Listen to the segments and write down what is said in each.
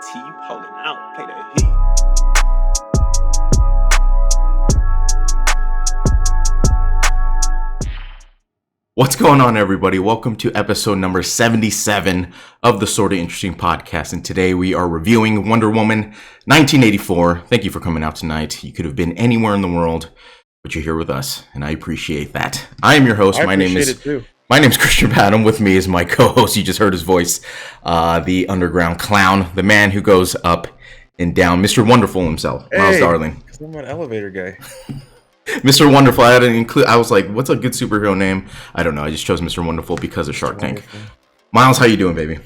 pulling out, play the heat. What's going on, everybody? Welcome to episode number 77 of the Sorta Interesting podcast. And today we are reviewing Wonder Woman 1984. Thank you for coming out tonight. You could have been anywhere in the world, but you're here with us, and I appreciate that. I am your host. My name is Christian Patam. With me is my co-host. You just heard his voice, the underground clown, the man who goes up and down, Mr. Wonderful himself, Myles Darling. Because I'm an elevator guy. Mr. Wonderful. I didn't include. I was like, "What's a good superhero name?" I don't know. I just chose Mr. Wonderful because of Shark Tank. Myles, how you doing, baby?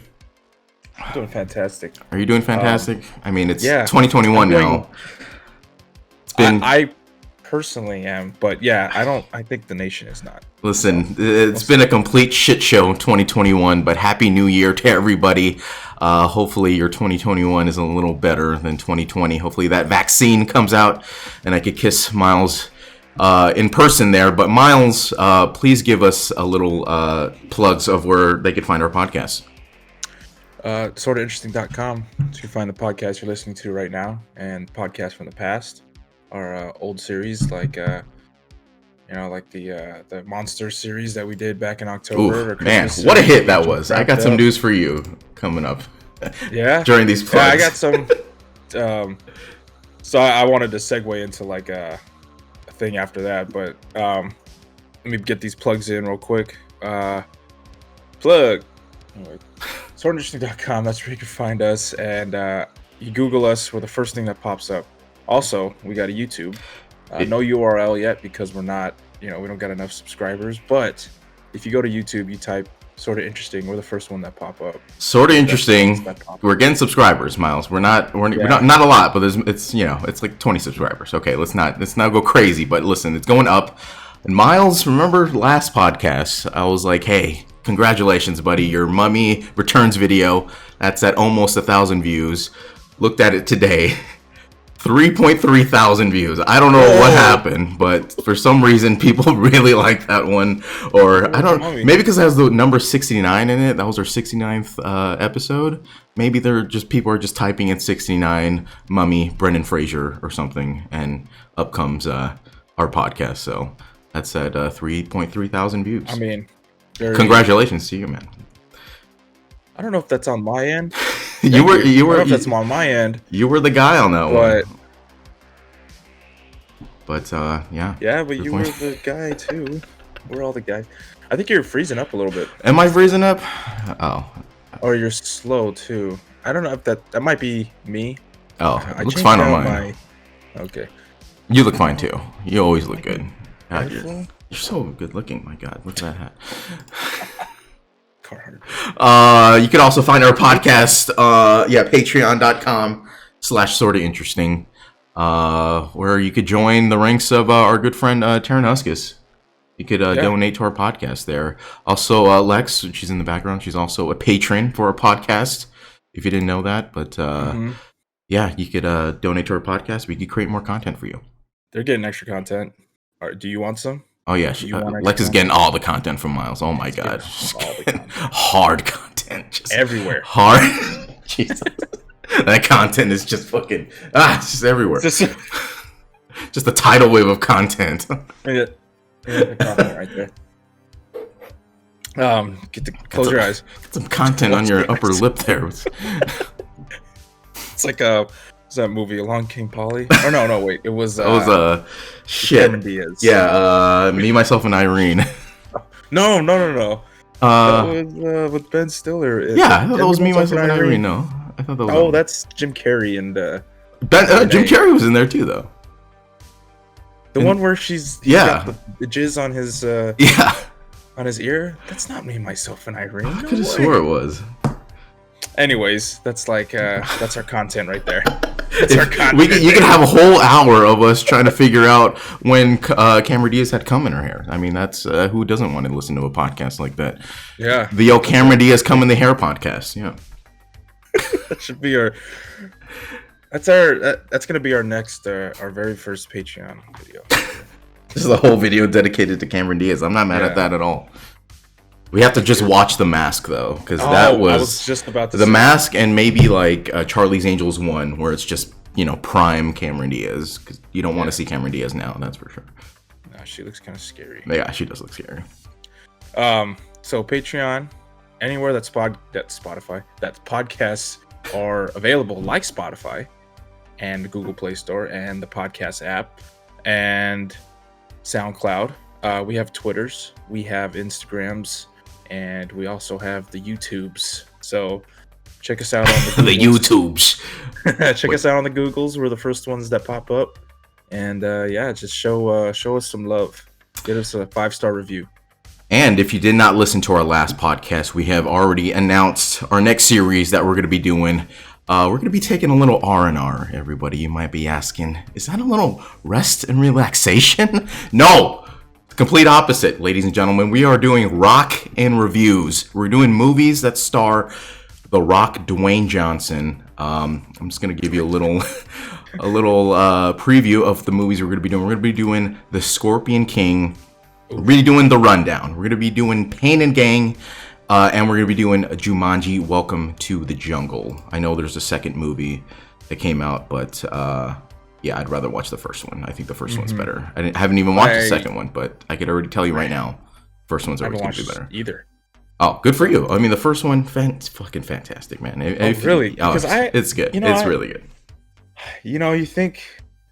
I'm doing fantastic. Are you doing fantastic? I mean, it's 2021 now. It's been. I personally am, but yeah, I think the nation is not. Listen, it's been a complete shit show 2021. But Happy New Year to everybody. Hopefully your 2021 is a little better than 2020. Hopefully that vaccine comes out and I could kiss Myles in person there. But Myles, please give us a little plugs of where they could find our podcast. Sortainteresting.com to find the podcast you're listening to right now and podcasts from the past. Our old series like the monster series that we did back in October. Ooh, man, what a hit that was. I got some news for you coming up. Yeah. During these plugs. Yeah, I got some so I wanted to segue into like a thing after that, but let me get these plugs in real quick. Plug. Sortainteresting.com, that's where you can find us, and you Google us, we're the first thing that pops up. Also, we got a YouTube. No URL yet because we're not, we don't got enough subscribers. But if you go to YouTube, you type Sorta Interesting, we're the first one that pop up. Sorta Interesting. We're getting subscribers, Myles. We're not a lot, but it's like 20 subscribers. Okay, let's not go crazy, but listen, it's going up. And Myles, remember last podcast, I was like, hey, congratulations, buddy, your Mummy Returns video. That's at almost 1,000 views. Looked at it today. 3.3 thousand views. I don't know what happened, but for some reason people really like that one. Or I don't know, maybe because it has the number 69 in it. That was our 69th episode. Maybe people are just typing in 69 Mummy Brendan Fraser or something, and up comes our podcast. So that's at 3.3 thousand views. I mean, congratulations to you, man. I don't know if that's on my end. You were. I don't know if that's on my end. You were the guy on that one. But yeah. Yeah, but you were the guy too. We're all the guys. I think you're freezing up a little bit. Am I freezing up? Oh. Or you're slow too. I don't know if that might be me. Oh, it looks fine on mine. Okay. You look fine too. You always look good. God, you're so good looking. My God, look at that hat. You can also find our podcast, patreon.com/sortainteresting, where you could join the ranks of our good friend Taryn Huskus. You could donate to our podcast there. Also, Lex, she's in the background. She's also a patron for our podcast, if you didn't know that. But you could donate to our podcast. We could create more content for you. They're getting extra content. Do you want some? Oh yeah, Lex is getting all the content from Myles. Oh my God, hard content, just everywhere. Hard, Jesus, that content is just fucking it's just everywhere. Just a tidal wave of content. The content right there. Close your eyes. Get some content on your upper lip there. It's like what's that movie, Along Came Polly? Oh no, wait, it was. Shit. Cameron Diaz. Yeah, Me, Myself, and Irene. No. That was with Ben Stiller. I thought that was Me, Myself, and Irene. No, I thought that was. Oh, that's Jim Carrey and Jim Carrey was in there too, though. One where she's got the jizz on his on his ear. That's not Me, Myself, and Irene. I could have swore it was. Anyways, that's like that's our content right there. That's our content. You can have a whole hour of us trying to figure out when Cameron Diaz had cum in her hair. I mean, that's who doesn't want to listen to a podcast like that? Yeah, the Cameron Diaz cum in the hair podcast. Yeah, that should be our. That's gonna be our next our very first Patreon video. This is a whole video dedicated to Cameron Diaz. I'm not mad at that at all. We have to just watch The Mask though, because that was, I was just about to The say. Mask, and maybe like Charlie's Angels 1, where it's just prime Cameron Diaz, because you don't want to see Cameron Diaz now. That's for sure. No, she looks kind of scary. Yeah, she does look scary. So Patreon, anywhere that Spotify, that podcasts are available, like Spotify and the Google Play Store and the podcast app and SoundCloud. We have Twitters, we have Instagrams, and we also have the YouTubes. So check us out on the YouTubes. Check us out on the Googles. We're the first ones that pop up. And just show us some love. Give us a 5-star review. And if you did not listen to our last podcast, we have already announced our next series that we're going to be doing. We're going to be taking a little R&R, everybody. You might be asking, is that a little rest and relaxation? No! Complete opposite, ladies and gentlemen. We are doing rock and reviews. We're doing movies that star The Rock, Dwayne Johnson. I'm just going to give you a little preview of the movies we're going to be doing. We're going to be doing The Scorpion King. We're going to be doing The Rundown. We're going to be doing Pain and Gang. And we're going to be doing Jumanji, Welcome to the Jungle. I know there's a second movie that came out, but yeah, I'd rather watch the first one. I think the first one's better. I haven't even watched the second one, but I could already tell you right now, first one's always going to be better. Either. Oh, good for you. I mean, the first one, it's fucking fantastic, man. Really? Because it's good. It's really good. You think...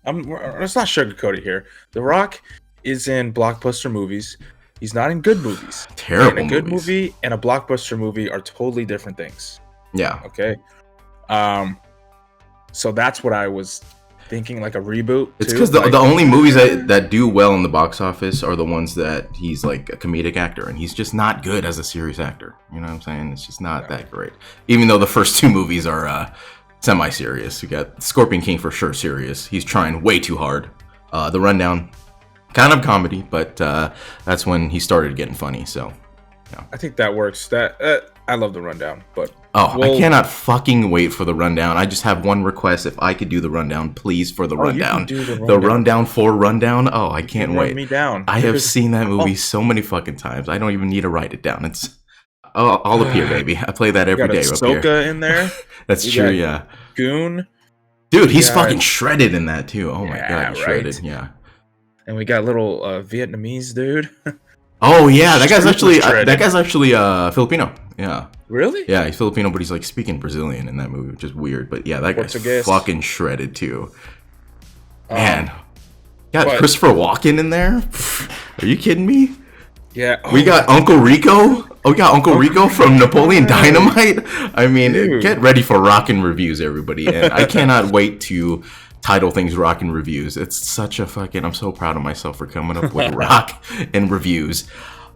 let's not sugarcoat it here. The Rock is in blockbuster movies. He's not in good movies. Terrible and a good movies. movie and a blockbuster movie are totally different things. Yeah. Okay. So that's what I was thinking, like a reboot. It's because the only movies that do well in the box office are the ones that he's like a comedic actor, and he's just not good as a serious actor. You know what I'm saying? It's just not that great. Even though the first two movies are semi-serious. You got Scorpion King for sure serious. He's trying way too hard. The Rundown, kind of comedy, but that's when he started getting funny. So, yeah. I think that works. I love The Rundown, but I cannot fucking wait for The Rundown. I just have one request: if I could do The Rundown, please, for The Rundown. You can do the Rundown for Rundown. Oh, I can't wait. Run me down. I have seen that movie so many fucking times. I don't even need to write it down. It's all up here, baby. I play that every day up here. Ahsoka in there. That's true. Yeah. Goon. Dude, he's fucking shredded in that too. Oh my god, he's shredded. Right. Yeah. And we got little Vietnamese dude. Oh yeah, that guy's actually Filipino. Yeah. Really? Yeah, he's Filipino, but he's like speaking Brazilian in that movie, which is weird. But yeah, that guy's fucking shredded too. Man, got Christopher Walken in there. Are you kidding me? Yeah. We got Uncle Rico. Oh, we got Uncle Rico from Napoleon Dynamite. I mean, get ready for rockin' reviews, everybody. And I cannot wait to title things Rockin' Reviews. It's such a fucking... I'm so proud of myself for coming up with rock and reviews.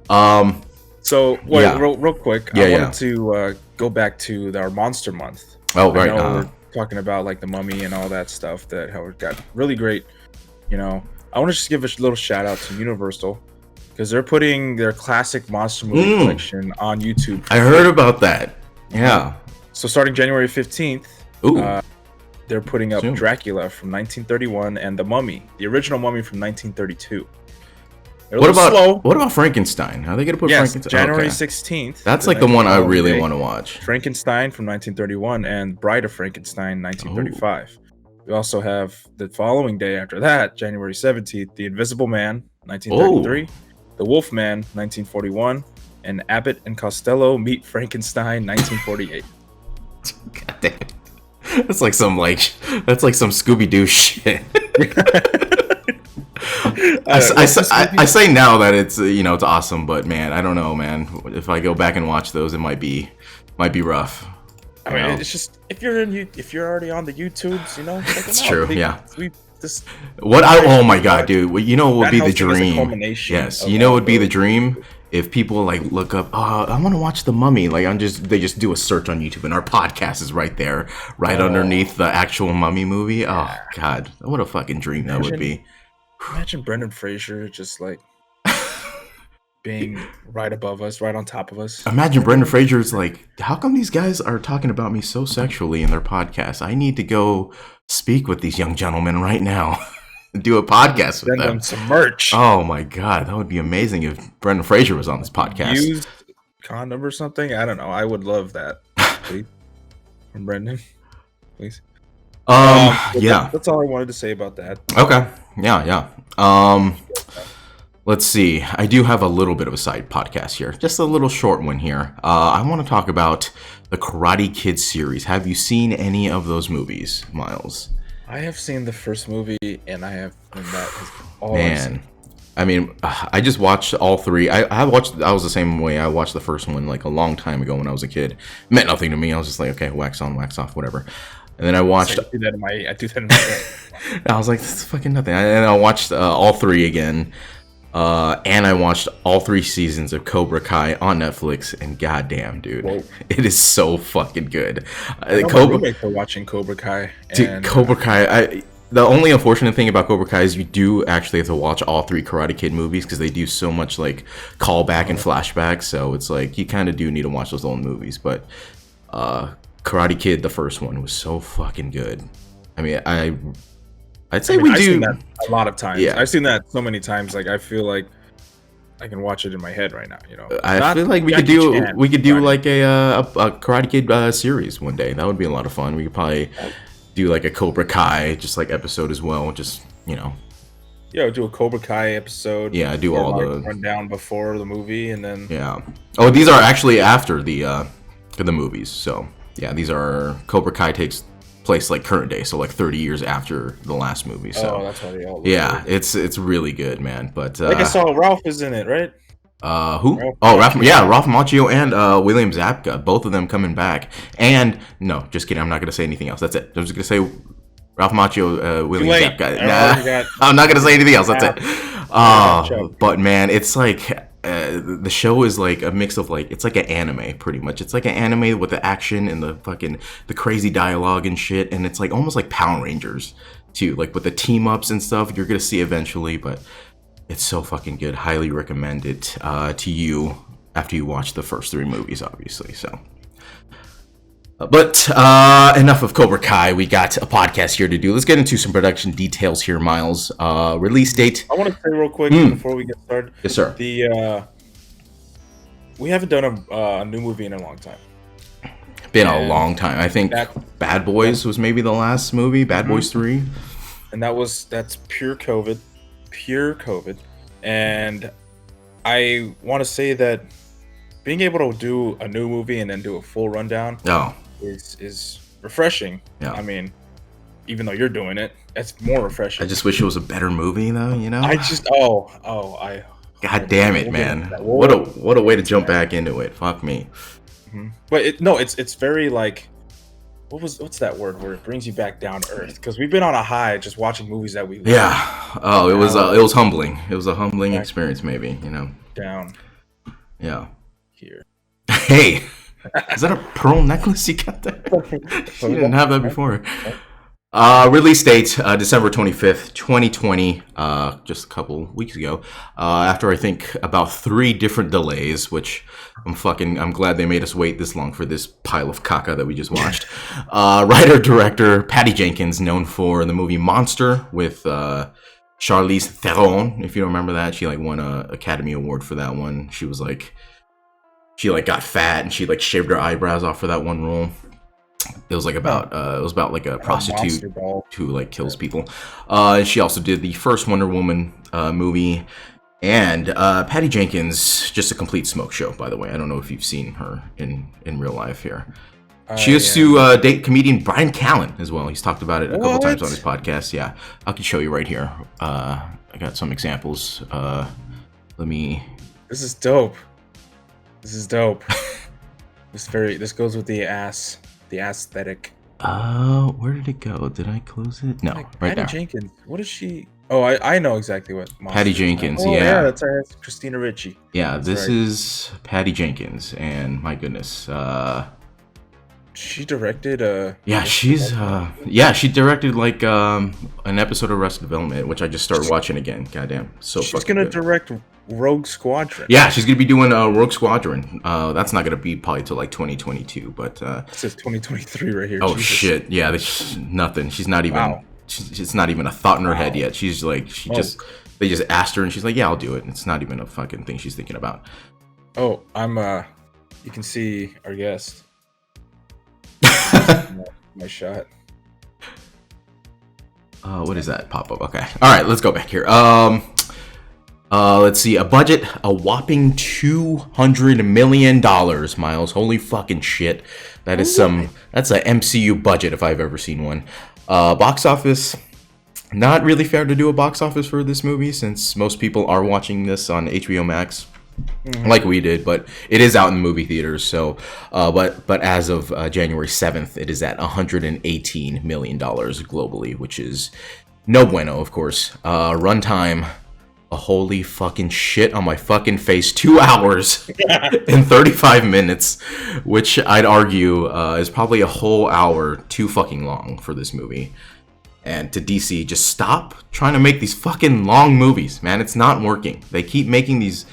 So, wait, real quick. I wanted to go back to our Monster Month. Oh, right. We're talking about like the Mummy and all that stuff that Howard got really great. I want to just give a little shout out to Universal, because they're putting their classic monster movie collection on YouTube. I heard about that. Yeah. So starting January 15th, they're putting up Soon. Dracula from 1931 and The Mummy, the original Mummy from 1932. What about Frankenstein? Are they going to put Frankenstein? January 16th. That's like the one I really want to watch. Frankenstein from 1931 and Bride of Frankenstein 1935. We also have the following day after that, January 17th, The Invisible Man 1933. The Wolfman, 1941, and Abbott and Costello Meet Frankenstein, 1948. God damn. That's like some Scooby-Doo shit. I say now that it's it's awesome, but man, I don't know, man. If I go back and watch those, it might be rough. I mean, it's just if you're already on the YouTubes, check them It's out. true, yeah. Oh my god, dude! What would be the dream? Yes, what would be the dream if people like look up. I want to watch The Mummy. Like they just do a search on YouTube, and our podcast is right there, underneath the actual Mummy movie. Oh god, what a fucking dream that would be. Imagine Brendan Fraser just like being right above us, right on top of us. Imagine Brendan Fraser's like, how come these guys are talking about me so sexually in their podcast? I need to go speak with these young gentlemen right now. Do a podcast with them. Send them some merch. Oh my god, that would be amazing if Brendan Fraser was on this podcast. Used condom or something. I don't know. I would love that, please, from Brendan, please. Yeah. That's all I wanted to say about that. Okay. Yeah. Let's see. I do have a little bit of a side podcast here, just a little short one here. I want to talk about the Karate Kid series. Have you seen any of those movies, Myles? I have seen the first movie, and that is all Man. I've seen. I mean, I just watched all three. I was the same way. I watched the first one like a long time ago when I was a kid. It meant nothing to me. I was just like, okay, wax on, wax off, whatever. And then I watched. I do that in my head. I was like, this is fucking nothing. And I watched all three again. And I watched all 3 seasons of Cobra Kai on Netflix, and goddamn, dude, Whoa. it is so fucking good. My roommates are watching Cobra Kai. Dude, Cobra Kai. The only unfortunate thing about Cobra Kai is you do actually have to watch all 3 Karate Kid movies because they do so much like callback and flashback. So it's like you kind of do need to watch those old movies. But Karate Kid, the first one, was so fucking good. I mean, I'd say I've seen that a lot of times. Yeah. I've seen that so many times. Like I feel like I can watch it in my head right now. You know, I feel like we could do like a Karate Kid series one day. That would be a lot of fun. We could probably do like a Cobra Kai just like episode as well. Just Yeah, do a Cobra Kai episode. Yeah, do all the rundown before the movie, and then Oh, these are actually after the movies. So yeah, these are Cobra Kai takes place like current day, so like 30 years after the last movie. So that's why they all yeah, it's really good, man. But like I saw Ralph is in it, right? Who? Ralph Macchio and William Zabka, both of them coming back. And no, just kidding. I'm not gonna say anything else. That's it. I'm just gonna say Ralph Macchio, William Zabka. Nah, I'm not gonna say anything else. That's it. But man, it's like the show is like a mix of like, it's like an anime pretty much. It's like an anime with the action and the crazy dialogue and shit, and it's like almost like Power Rangers too, like with the team ups and stuff you're gonna see eventually. But it's so fucking good. Highly recommend it to you after you watch the first 3 movies, obviously. So but enough of Cobra Kai. We got a podcast here to do. Let's get into some production details here, Myles. Release date. I want to say real quick before we get started. Yes, sir. We haven't done a new movie in a long time. Been a long time. I think Bad Boys was maybe the last movie. Bad Boys 3. And that's pure COVID. And I want to say that being able to do a new movie and then do a full rundown is refreshing. Yeah. I mean, even though you're doing it, that's more refreshing. I just wish it was a better movie, though. God damn it, man! What a way to jump back into it. Fuck me. Mm-hmm. But it's very like, what's that word where it brings you back down to earth? Because we've been on a high just watching movies that we love. Yeah. Oh, it was humbling. It was a humbling experience, maybe. Down. Yeah. Here. Hey, is that a pearl necklace you got there? You didn't have that before. Release date December 25th, 2020. Just a couple weeks ago. After I think about 3 different delays, which I'm glad they made us wait this long for this pile of caca that we just watched. Writer director Patty Jenkins, known for the movie Monster with Charlize Theron. If you don't remember that, she like won an Academy Award for that one. She got fat and she like shaved her eyebrows off for that one role. It was about like a prostitute who like kills people. She also did the first Wonder Woman movie. And Patty Jenkins, just a complete smoke show, by the way. I don't know if you've seen her in real life here. She used to date comedian Brian Callen as well. He's talked about it a couple times on his podcast. Yeah, I can show you right here. I got some examples. This is dope. This goes with the aesthetic. Where did it go? Did I close it? No, right there. Patty Jenkins. What is she? Oh, I know exactly what. Patty Jenkins. Yeah, that's Christina Ricci. Yeah, this is Patty Jenkins, and my goodness, she directed. She directed like an episode of Arrested Development, which I just started watching again. Goddamn, she's gonna good. direct Rogue Squadron. Yeah, she's gonna be doing Rogue Squadron. That's not gonna be probably till like 2022, but it says 2023 right here. Oh Jesus. Shit! Yeah, nothing. She's not even. Wow. It's not even a thought in her head yet. She's like, they just asked her and she's like, yeah, I'll do it. And it's not even a fucking thing she's thinking about. Oh, I'm you can see our guest. My shot. What is that pop up? Okay. All right, let's go back here. Let's see. A budget, a whopping $200 million, Miles. Holy fucking shit. That is that's a MCU budget if I've ever seen one. Box office, not really fair to do a box office for this movie since most people are watching this on HBO Max. Like we did, but it is out in movie theaters. So, but as of January 7th, it is at $118 million globally, which is no bueno, of course. Runtime, a holy fucking shit on my fucking face, 2 hours and 35 minutes, which I'd argue is probably a whole hour too fucking long for this movie. And to DC, just stop trying to make these fucking long movies, man. It's not working. They keep making these.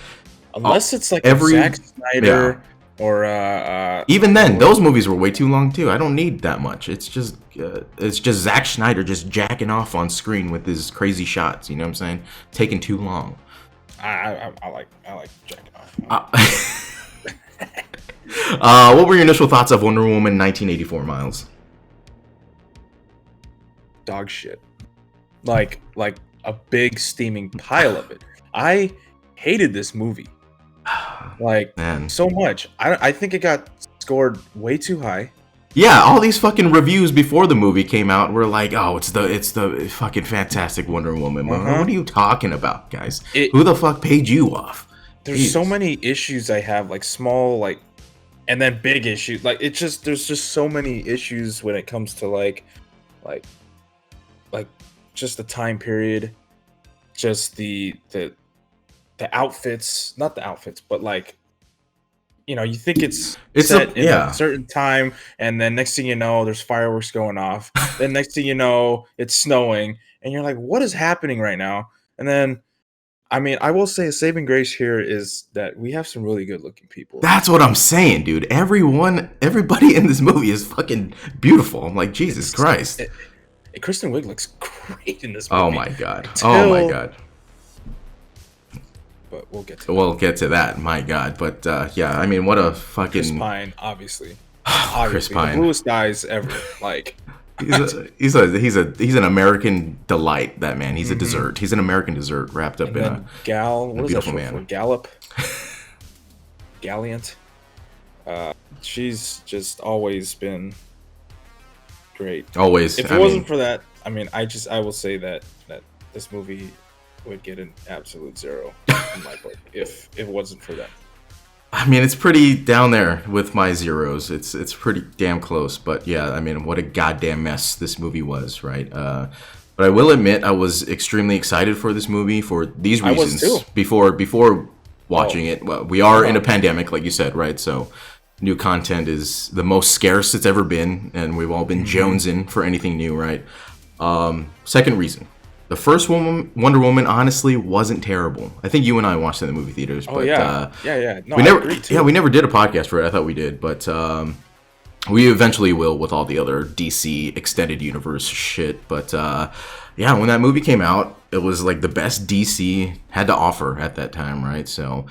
Unless it's like Zack Snyder or even then, those movies were way too long too. I don't need that much. It's just Zack Snyder just jacking off on screen with his crazy shots. You know what I'm saying? Taking too long. I like jacking off. What were your initial thoughts of Wonder Woman 1984, Miles? Dog shit. Like a big steaming pile of it. I hated this movie. Like, man, so much. I think it got scored way too high. Yeah, all these fucking reviews before the movie came out were like, "Oh, it's the fucking fantastic Wonder Woman." What are you talking about, guys? Who the fuck paid you off? There's so many issues I have, like small, like, and then big issues. Like, there's just so many issues when it comes to like just the time period, just the outfits, not the outfits, but like, you know, you think it's set in a certain time, and then next thing you know, there's fireworks going off. Then next thing you know, it's snowing, and you're like, what is happening right now? And then, I mean, I will say a saving grace here is that we have some really good looking people. That's what I'm saying, dude. Everybody in this movie is fucking beautiful. I'm like, Jesus Christ. Kristen Wiig looks great in this movie. Oh my god. Oh my god. But we'll get to that. My god. But yeah, I mean, what a fucking Chris Pine, obviously. Chris Pine, the bluest eyes ever. Like, he's an American delight. That man. He's a dessert. He's an American dessert wrapped up in a beautiful man. Galliant. She's just always been great. Always. If it wasn't for that, I mean, I will say that this movie would get an absolute 0 in my book if it wasn't for that. I mean, it's pretty down there with my zeros. It's pretty damn close. But yeah, I mean, what a goddamn mess this movie was, right? But I will admit, I was extremely excited for this movie for these reasons. I was too. Before watching it, well, we are in a pandemic, like you said, right? So new content is the most scarce it's ever been, and we've all been jonesing for anything new, right? Second reason. The first Wonder Woman honestly wasn't terrible. I think you and I watched it in the movie theaters. Oh, but, yeah. No, we never did a podcast for it. I thought we did, but we eventually will with all the other DC extended universe shit. But yeah, when that movie came out, it was like the best DC had to offer at that time, right? So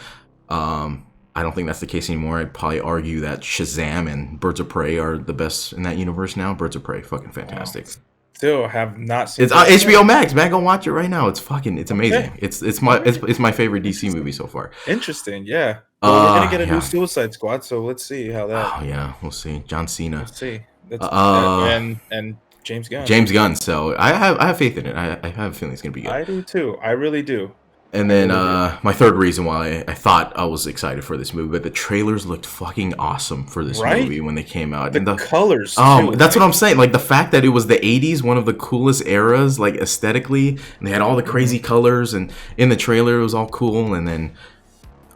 I don't think that's the case anymore. I'd probably argue that Shazam and Birds of Prey are the best in that universe now. Birds of Prey, fucking fantastic. Still have not seen it's on HBO Max, man. Go watch it right now. It's amazing. Okay. It's my favorite DC movie so far. Interesting, yeah. Well, we're gonna get a new Suicide Squad, so let's see how that. Oh yeah, we'll see. John Cena. Let's see. And James Gunn. James Gunn. So I have faith in it. I have a feeling it's gonna be good. I do too. I really do. And then my third reason why I thought I was excited for this movie, but the trailers looked fucking awesome for this movie when they came out. The colors, that's what I'm saying. Like the fact that it was the 80s, one of the coolest eras, like aesthetically, and they had all the crazy colors, and in the trailer it was all cool, and then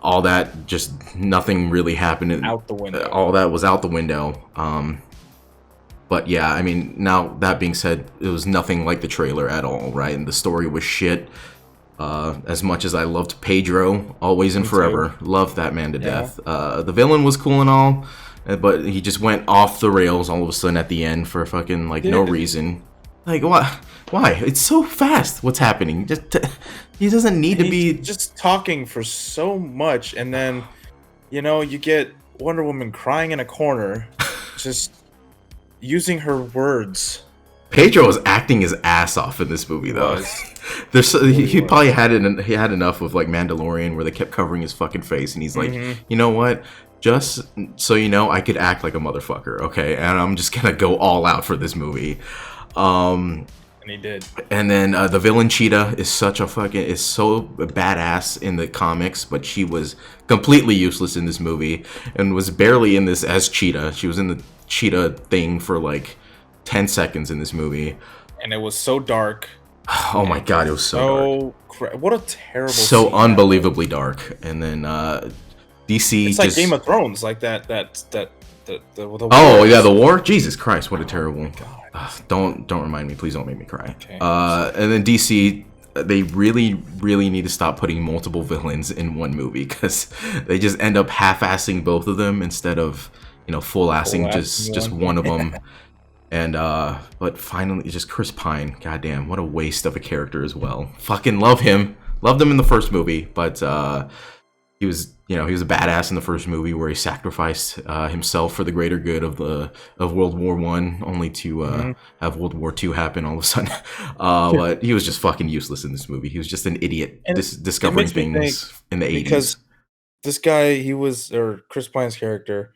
all that, just nothing really happened. Out the window. All that was out the window. But yeah, I mean, now that being said, it was nothing like the trailer at all, right? And the story was shit. As much as I loved Pedro, always and forever, loved that man to death. The villain was cool and all, but he just went off the rails all of a sudden at the end for fucking no reason. Like what? Why? It's so fast. What's happening? He doesn't need to be just talking for so much, and then you get Wonder Woman crying in a corner, just using her words. Pedro is acting his ass off in this movie, though. He probably had enough of like Mandalorian, where they kept covering his fucking face, and he's like, you know what? Just so you know, I could act like a motherfucker, okay? And I'm just gonna go all out for this movie. And he did. And then the villain Cheetah is so badass in the comics, but she was completely useless in this movie, and was barely in this as Cheetah. She was in the Cheetah thing for like 10 seconds in this movie, and it was so dark. Oh my god, it was so dark. What a terrible scene, unbelievably dark. And then DC, it's like Game of Thrones, like the oh yeah, the war. Jesus Christ, what a terrible. Don't remind me, please don't make me cry. Okay. And then DC, they really need to stop putting multiple villains in one movie, because they just end up half-assing both of them instead of, you know, full-assing just one of them. And but finally, just Chris Pine, goddamn, what a waste of a character as well. Fucking loved him in the first movie, but he was a badass in the first movie, where he sacrificed himself for the greater good of World War I, only to have World War II happen all of a sudden. But he was just fucking useless in this movie. He was just an idiot discovering things in the 80s. Because this guy, Chris Pine's character,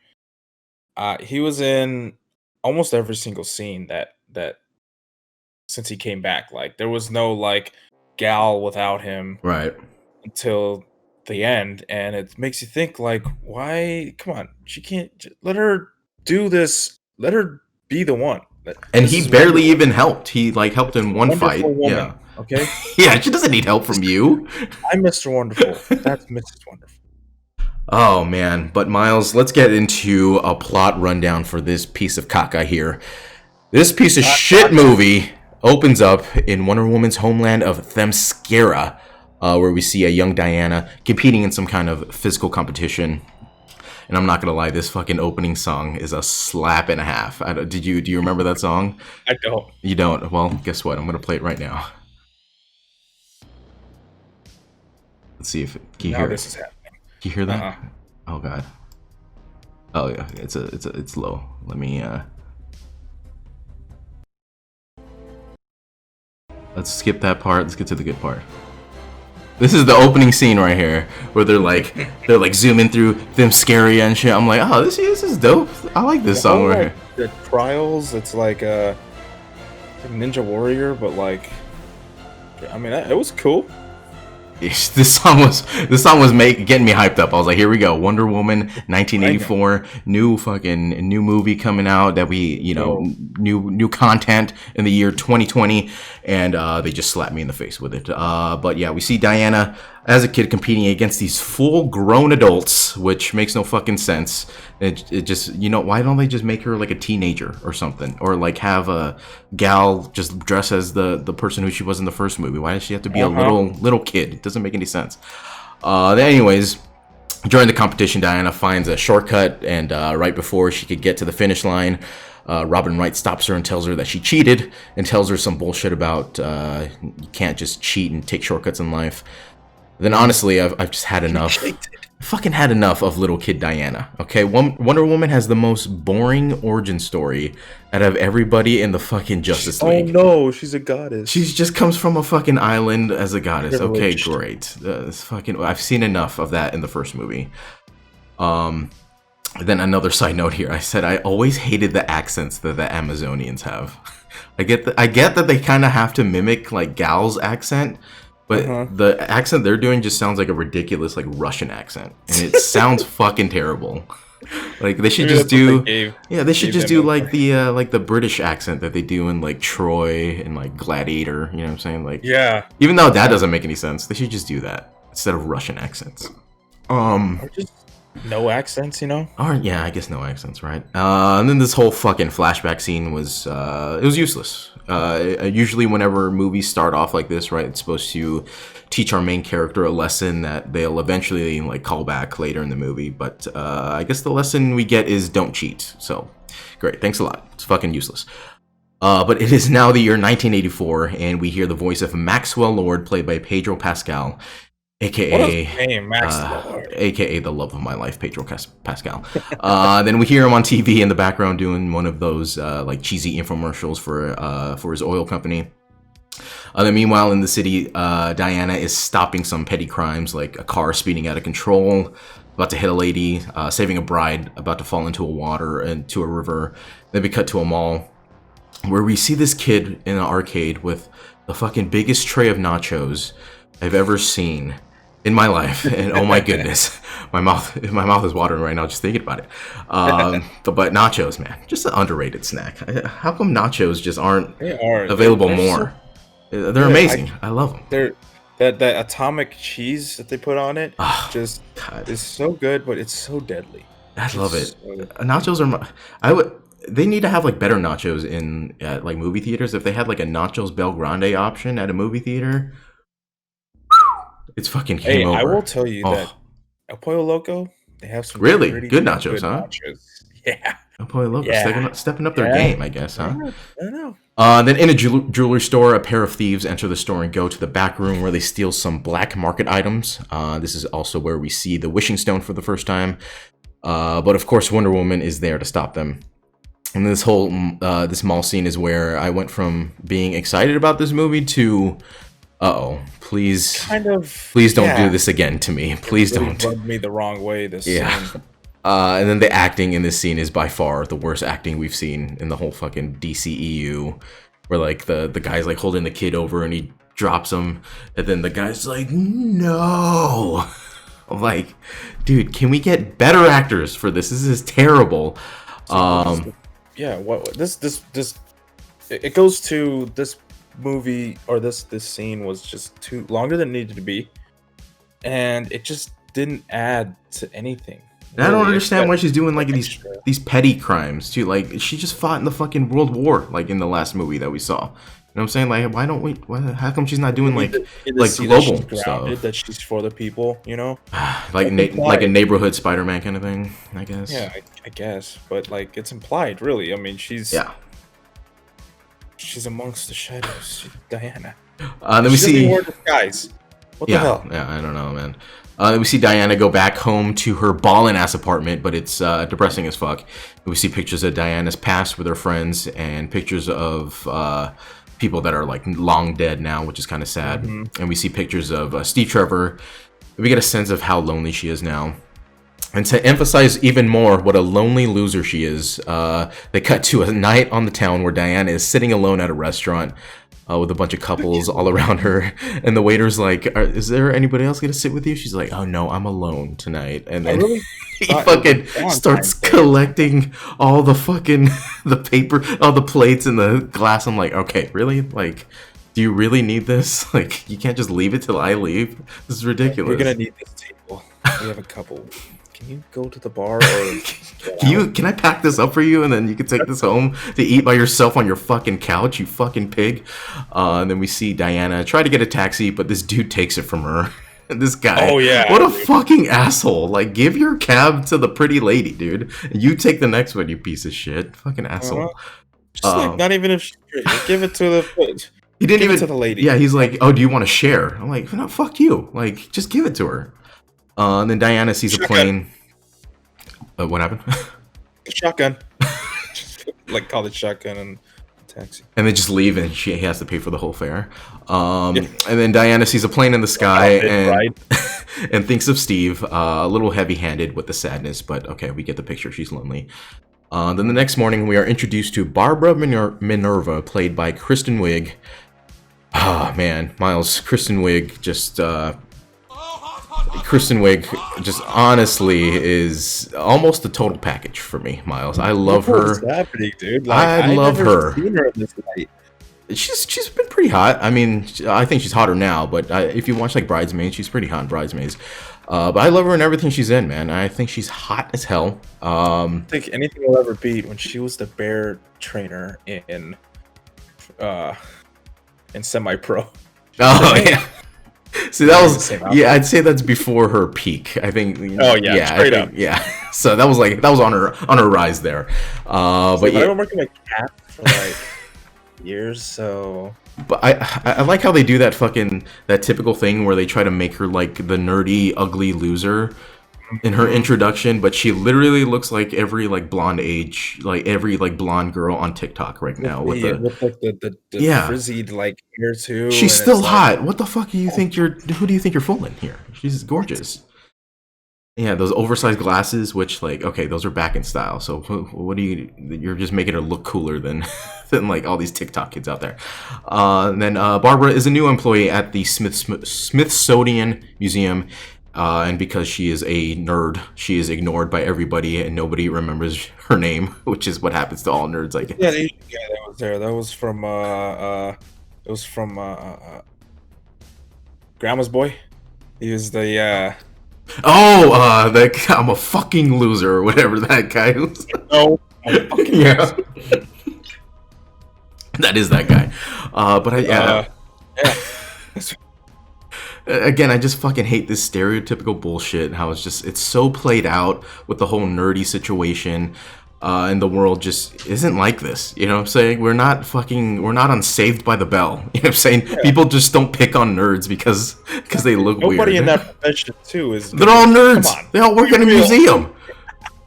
he was in almost every single scene that since he came back. Like, there was no like Gal without him, right, until the end. And it makes you think, like, why? Come on, she can't let her do this. Let her be the one. And he barely even helped. He like helped in one fight. Woman, yeah. Okay. Yeah, she doesn't need help from you. I'm Mr. Wonderful. That's Mrs. Wonderful. Oh man, but Myles, let's get into a plot rundown for this piece of caca here. This piece of shit movie opens up in Wonder Woman's homeland of Themyscira, where we see a young Diana competing in some kind of physical competition. And I'm not gonna lie, this fucking opening song is a slap and a half. Do you remember that song? I don't. You don't? Well, guess what? I'm gonna play it right now. Let's see if can you hear this is happening. Can you hear that? Oh god. Oh yeah, it's low. Let me let's skip that part. Let's get to the good part. This is the opening scene right here, where they're like zooming through Themyscira and shit. I'm like, oh, this is dope. I like this song right here. The trials, it's like Ninja Warrior, but like, I mean, it was cool. This song was getting me hyped up. I was like, here we go, Wonder Woman 1984, new movie coming out that we, new content in the year 2020, and they just slapped me in the face with it. But yeah, we see Diana as a kid competing against these full-grown adults, which makes no fucking sense. It just, why don't they just make her like a teenager or something, or like have a Gal just dress as the person who she was in the first movie? Why does she have to be a little kid? It doesn't make any sense. Anyways, during the competition, Diana finds a shortcut, and right before she could get to the finish line, Robin Wright stops her and tells her that she cheated, and tells her some bullshit about you can't just cheat and take shortcuts in life. Then honestly, I've just had enough. Fucking had enough of little kid Diana. Okay, Wonder Woman has the most boring origin story out of everybody in the fucking Justice League. Oh no, she's a goddess. She just comes from a fucking island as a goddess. Okay, great. I've seen enough of that in the first movie. Then another side note here. I said I always hated the accents that the Amazonians have. I get that they kind of have to mimic like Gal's accent. But the accent they're doing just sounds like a ridiculous like Russian accent, and it sounds fucking terrible. Like they should just do, they should just do like the British accent that they do in like Troy and like Gladiator. You know what I'm saying? Like, yeah. Even though that doesn't make any sense, they should just do that instead of Russian accents. Or just no accents, Or yeah, I guess no accents, right? And then this whole fucking flashback scene was it was useless. Usually whenever movies start off like this, right, it's supposed to teach our main character a lesson that they'll eventually like call back later in the movie, but I guess the lesson we get is don't cheat. So great, thanks a lot. It's fucking useless. But it is now the year 1984, and we hear the voice of Maxwell Lord, played by Pedro Pascal, aka What is his name? Max Lord. aka the love of my life, Pedro Pascal. Then we hear him on TV in the background doing one of those like cheesy infomercials for his oil company. Then meanwhile in the city, Diana is stopping some petty crimes like a car speeding out of control, about to hit a lady, saving a bride about to fall into a river. Then we cut to a mall where we see this kid in an arcade with the fucking biggest tray of nachos I've ever seen in my life, and oh my goodness, my mouth is watering right now just thinking about it. But nachos, man, just an underrated snack. How come nachos just aren't available more? They're amazing. I love them. They're that atomic cheese that they put on it just is so good, but it's so deadly. I love it. Nachos are they need to have like better nachos in like movie theaters. If they had like a nachos Bel Grande option at a movie theater, it's fucking game over. I will tell you that El Pollo Loco, they have some really good nachos, huh? Nachos. Yeah. El Pollo Loco stepping up their game, I guess, huh? I don't know. Then in a jewelry store, a pair of thieves enter the store and go to the back room where they steal some black market items. This is also where we see the wishing stone for the first time. But of course, Wonder Woman is there to stop them. And this whole this mall scene is where I went from being excited about this movie to, please don't do this again to me. Please don't. Rubbed me the wrong way. This scene. And then the acting in this scene is by far the worst acting we've seen in the whole fucking DCEU, where like the guy's like holding the kid over and he drops him, and then the guy's like, no. I'm like, dude, can we get better actors for this? This is terrible. It goes to this movie, or this scene was just too longer than it needed to be, and it just didn't add to anything. And I don't understand why she's doing like these petty crimes too. Like she just fought in the fucking World War, like in the last movie that we saw. You know what I'm saying? Like, why don't we? how come she's not doing like global stuff? That she's for the people, you know? like a neighborhood Spider-Man kind of thing, I guess. Yeah, I guess, but like it's implied, really. I mean, she's amongst the shadows, Diana. Then we see more disguise. What the hell? Yeah, I don't know, man. We see Diana go back home to her ballin' ass apartment, but it's depressing as fuck. We see pictures of Diana's past with her friends and pictures of people that are like long dead now, which is kind of sad. And we see pictures of Steve Trevor. We get a sense of how lonely she is now. And to emphasize even more what a lonely loser she is, they cut to a night on the town where Diana is sitting alone at a restaurant with a bunch of couples all around her, and the waiter's like, is there anybody else gonna sit with you? She's like, oh no, I'm alone tonight. And then he fucking starts collecting all the fucking the paper, all the plates and the glass. I'm like, okay, really? Like, do you really need this? Like, you can't just leave it till I leave? This is ridiculous. We're gonna need this table. We have a couple. Can you go to the bar, or can I pack this up for you and then you can take this home to eat by yourself on your fucking couch, you fucking pig? And then we see Diana try to get a taxi, but this dude takes it from her. And this guy, what a fucking asshole! Like, give your cab to the pretty lady, dude. You take the next one, you piece of shit, fucking asshole. Just like, not even if give it to the. He didn't even to the lady. Yeah, he's like, oh, do you want to share? I'm like, no, fuck you. Like, just give it to her. And then Diana sees a plane. What happened? Shotgun. Like, call it shotgun and taxi. And they just leave, and she has to pay for the whole fare. And then Diana sees a plane in the sky and thinks of Steve. A little heavy-handed with the sadness, but okay, we get the picture. She's lonely. Then the next morning, we are introduced to Barbara Minerva, played by Kristen Wiig. Ah, man, Myles, Kristen Wiig just honestly is almost the total package for me, Myles. I love her. What's happening, dude? Like, I love her. Seen her this night. She's been pretty hot. I mean, I think she's hotter now, but if you watch like Bridesmaids, she's pretty hot in Bridesmaids. But I love her in everything she's in, man. I think she's hot as hell. I think anything will ever beat when she was the bear trainer in Semi-Pro. Oh yeah. See, that was I'd say that's before her peak. I think. Oh yeah, straight up. Yeah. So that was on her rise there. But I've been working with Cat for like years, so. But I like how they do that typical thing where they try to make her like the nerdy, ugly loser in her introduction, but she literally looks like every like blonde girl on TikTok right now with like the frizzy like hair too. She's and still it's hot. like, What the fuck do you think who do you think you're fooling here? She's gorgeous. Yeah, those oversized glasses, which like, okay, those are back in style. So what do you're just making her look cooler than than like all these TikTok kids out there. And then Barbara is a new employee at the Smithsonian Museum. And because she is a nerd, she is ignored by everybody and nobody remembers her name, which is what happens to all nerds, I guess. Yeah, the Asian guy that was there. That was from Grandma's Boy. He was the I'm a fucking loser or whatever that guy was. No, I'm a fucking yeah. That is that guy. Yeah. Again, I just fucking hate this stereotypical bullshit. How it's so played out with the whole nerdy situation, and the world just isn't like this. You know what I'm saying? We're not on Saved by the Bell. You know what I'm saying? Yeah. People just don't pick on nerds because they look weird. Nobody in that profession too is. They're all nerds. They all work in a museum.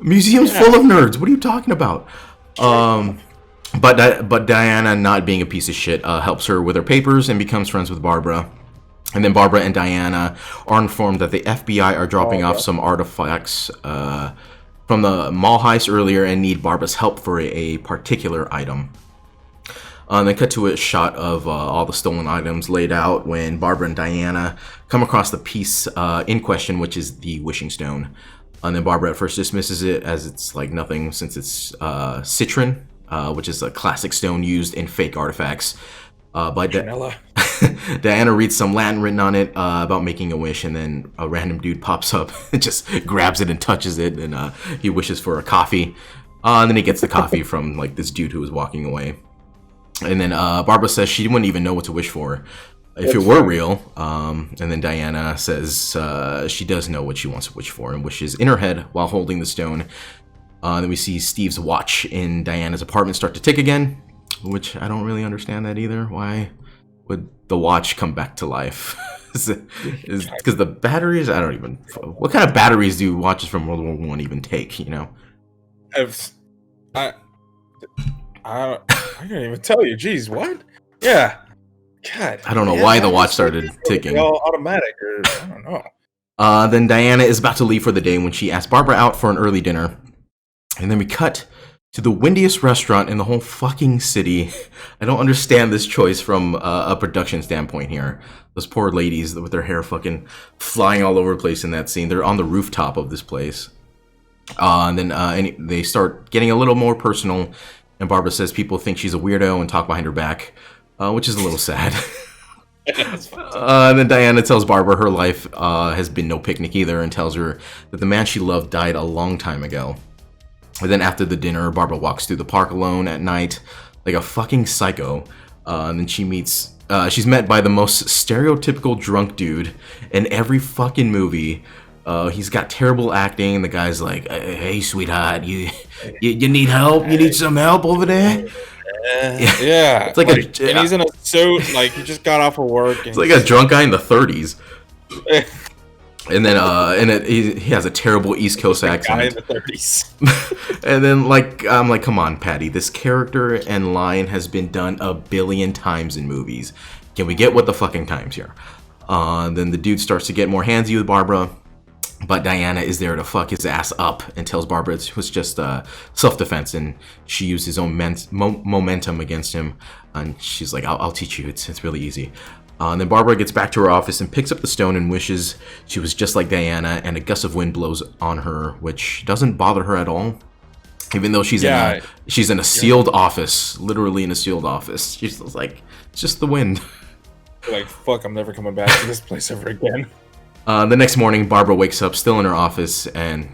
Museum's full of nerds. What are you talking about? But Diana, not being a piece of shit, helps her with her papers and becomes friends with Barbara. And then Barbara and Diana are informed that the FBI are dropping off some artifacts from the mall heist earlier and need Barbara's help for a particular item. And then cut to a shot of all the stolen items laid out when Barbara and Diana come across the piece in question, which is the wishing stone. And then Barbara at first dismisses it as it's like nothing since it's citron, which is a classic stone used in fake artifacts. But Diana reads some Latin written on it about making a wish, and then a random dude pops up and just grabs it and touches it, and he wishes for a coffee. And then he gets the coffee from like this dude who was walking away. And then Barbara says she wouldn't even know what to wish for if it were real. And then Diana says she does know what she wants to wish for and wishes in her head while holding the stone. Then we see Steve's watch in Diana's apartment start to tick again, which I don't really understand that either. Why would the watch come back to life? Is because the batteries? I don't even. What kind of batteries do watches from World War I even take? You know. I can't even tell you. Jeez, what? Yeah. God. I don't know why the watch started ticking. All automatic, or I don't know. Then Diana is about to leave for the day when she asks Barbara out for an early dinner, and then we cut to the windiest restaurant in the whole fucking city. I don't understand this choice from a production standpoint here. Those poor ladies with their hair fucking flying all over the place in that scene. They're on the rooftop of this place. And then they start getting a little more personal. And Barbara says people think she's a weirdo and talk behind her back, which is a little sad. And then Diana tells Barbara her life has been no picnic either, and tells her that the man she loved died a long time ago. And then after the dinner, Barbara walks through the park alone at night like a fucking psycho. And then she's met by the most stereotypical drunk dude in every fucking movie. He's got terrible acting. The guy's like, "Hey, sweetheart, you need help? You need some help over there?" Yeah. It's like and he's in a suit, like he just got off of work. It's like a drunk guy in the 30s. And then he has a terrible East Coast accent. Guy in the 30s. And then I'm like, come on, Patty. This character and line has been done a billion times in movies. Can we get with the fucking times here? Then the dude starts to get more handsy with Barbara, but Diana is there to fuck his ass up and tells Barbara it was just self-defense, and she used his own momentum against him. And she's like, I'll teach you. It's really easy. And then Barbara gets back to her office and picks up the stone and wishes she was just like Diana, and a gust of wind blows on her, which doesn't bother her at all. Even though she's in a sealed office, literally in a sealed office. She's like, it's just the wind. Like, fuck, I'm never coming back to this place ever again. The next morning, Barbara wakes up still in her office, and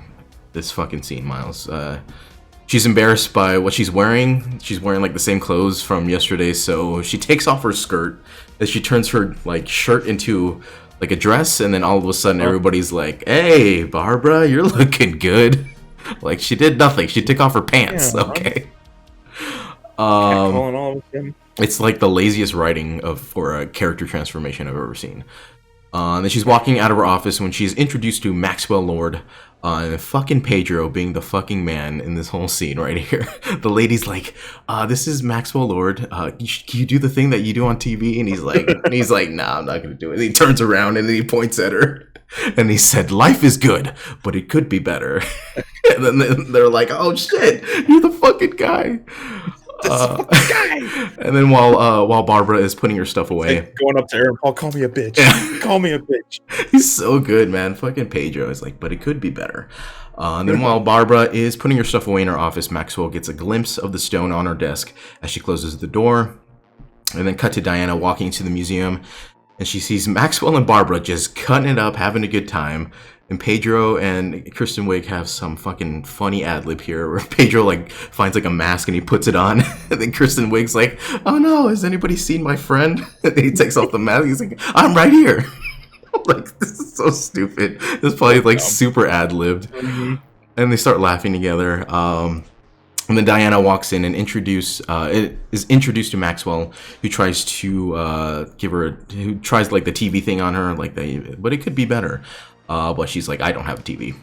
this fucking scene, Myles. She's embarrassed by what she's wearing. She's wearing like the same clothes from yesterday, so she takes off her skirt as she turns her like shirt into like a dress, and then all of a sudden everybody's like, "Hey, Barbara, you're looking good." Like she did nothing. She took off her pants. Yeah, okay. Calling all of them. It's like the laziest writing for a character transformation I've ever seen. And then she's walking out of her office when she's introduced to Maxwell Lord, and fucking Pedro being the fucking man in this whole scene right here. The lady's like, "This is Maxwell Lord. Can you do the thing that you do on TV?" And he's like, "Nah, I'm not gonna do it." And he turns around and then he points at her, and he said, "Life is good, but it could be better." And then they're like, "Oh shit, you're the fucking guy." And then while Barbara is putting her stuff away, like going up to Aaron Paul, call me a bitch. Call me a bitch. He's so good, man. Fucking Pedro is like, but it could be better. And then while Barbara is putting her stuff away in her office, Maxwell gets a glimpse of the stone on her desk as she closes the door. And then cut to Diana walking into the museum, and she sees Maxwell and Barbara just cutting it up, having a good time. And Pedro and Kristen Wiig have some fucking funny ad lib here where Pedro like finds like a mask and he puts it on. And then Kristen Wiig's like, "Oh no, has anybody seen my friend?" And then he takes off the mask. He's like, "I'm right here." I'm like, this is so stupid. This is probably like super ad libbed. Mm-hmm. And they start laughing together. And then Diana walks in and is introduced to Maxwell, who tries to who tries like the TV thing on her, but it could be better. But she's like, "I don't have a TV."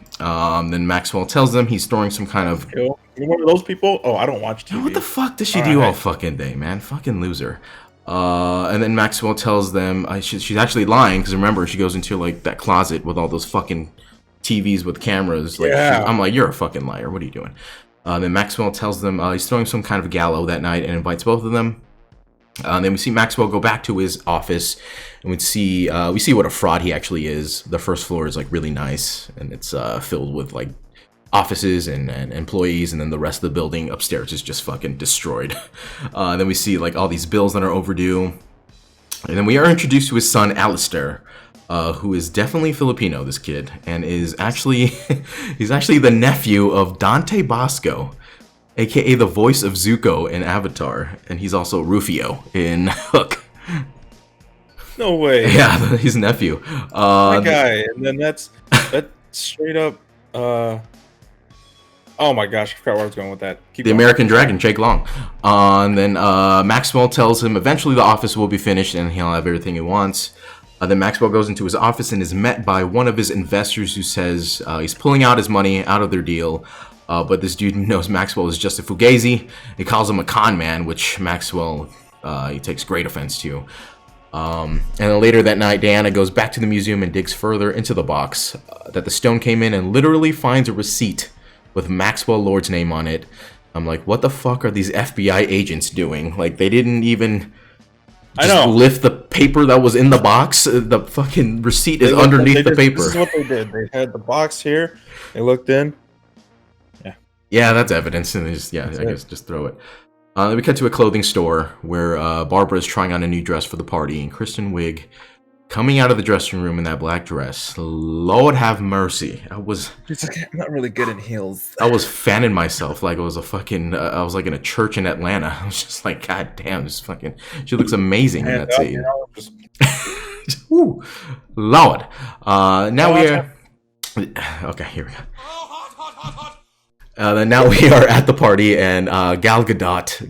Then Maxwell tells them he's throwing some kind of... You're one of those people? Oh, I don't watch TV. What the fuck does she do all fucking day, man? Fucking loser. And then Maxwell tells them she's actually lying, because remember, she goes into like that closet with all those fucking TVs with cameras. Like, yeah. I'm like, "You're a fucking liar. What are you doing?" Then Maxwell tells them he's throwing some kind of gallows that night and invites both of them. Then we see Maxwell go back to his office, and we see what a fraud he actually is. The first floor is like really nice, and it's filled with like offices and employees, and then the rest of the building upstairs is just fucking destroyed. Then we see like all these bills that are overdue, and then we are introduced to his son Alistair, who is definitely Filipino. This kid, and is actually he's actually the nephew of Dante Bosco, aka the voice of Zuko in Avatar, and he's also Rufio in Hook. No way. Yeah, he's nephew. That guy, and then that's straight up. Oh my gosh, I forgot where I was going with that. The American Dragon, Jake Long. And then Maxwell tells him eventually the office will be finished and he'll have everything he wants. Then Maxwell goes into his office and is met by one of his investors who says he's pulling out his money out of their deal. But this dude knows Maxwell is just a fugazi. He calls him a con man, which Maxwell he takes great offense to. And then later that night, Diana goes back to the museum and digs further into the box that the stone came in, and literally finds a receipt with Maxwell Lord's name on it. I'm like, what the fuck are these FBI agents doing? Like, they didn't even just lift the paper that was in the box. The fucking receipt is underneath the paper. This is what they did. They had the box here. They looked in. Yeah, that's evidence, and they just just throw it. Then we cut to a clothing store where Barbara is trying on a new dress for the party, and Kristen Wiig coming out of the dressing room in that black dress. Lord have mercy. I'm not really good in heels. I was fanning myself like it was I was like in a church in Atlanta. I was just like, God damn, she looks amazing in that scene. Ooh, Lord. Now we are... Okay, here we go. Then now we are at the party, and Gal Gadot,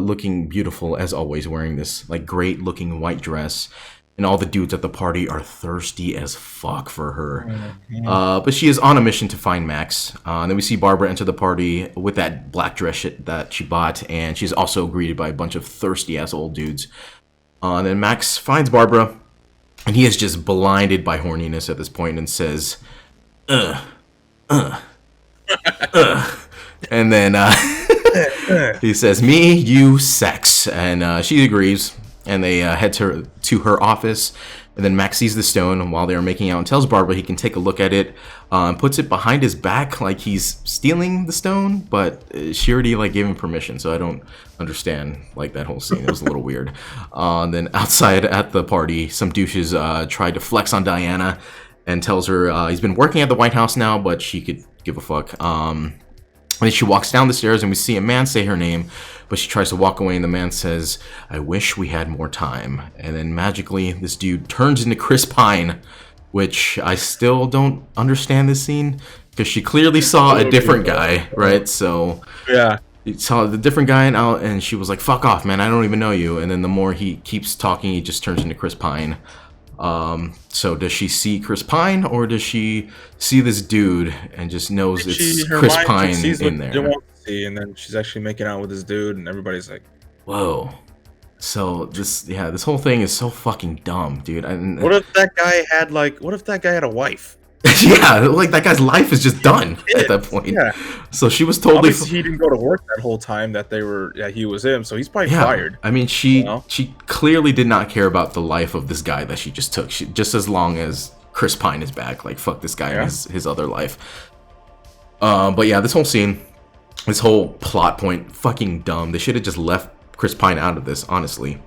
looking beautiful as always, wearing this like great looking white dress, and all the dudes at the party are thirsty as fuck for her. Mm-hmm. But she is on a mission to find Max. And then we see Barbara enter the party with that black dress that she bought, and she's also greeted by a bunch of thirsty ass old dudes. And then Max finds Barbara. And he is just blinded by horniness at this point and says, And then he says, "Me, you, sex." And she agrees. And they head to her office. And then Max sees the stone while they are making out and tells Barbara he can take a look at it. And puts it behind his back like he's stealing the stone. But she already like gave him permission. So I don't understand like that whole scene. It was a little weird. And then outside at the party, some douches tried to flex on Diana and tells her he's been working at the White House now, but she could give a fuck. And then she walks down the stairs and we see a man say her name, but she tries to walk away and the man says, "I wish we had more time." And then magically this dude turns into Chris Pine, which I still don't understand this scene. because she clearly saw a different guy, right? So Yeah. you saw the different guy and she was like, "Fuck off, man! I don't even know you." And then the more he keeps talking, he just turns into Chris Pine. So does she see Chris Pine, or does she see this dude and just knows it's Chris Pine in there? Want to see, and then she's actually making out with this dude, and everybody's like, "Whoa!" So this whole thing is so fucking dumb, dude. What if that guy had a wife? Yeah, like that guy's life is just done at that point. Yeah. So she was totally. Obviously, he didn't go to work that whole time that he was him. So he's probably fired. I mean, she clearly did not care about the life of this guy that she just took. She just as long as Chris Pine is back, like fuck this guy and his other life. But yeah, this whole scene, this whole plot point, fucking dumb. They should have just left Chris Pine out of this, honestly.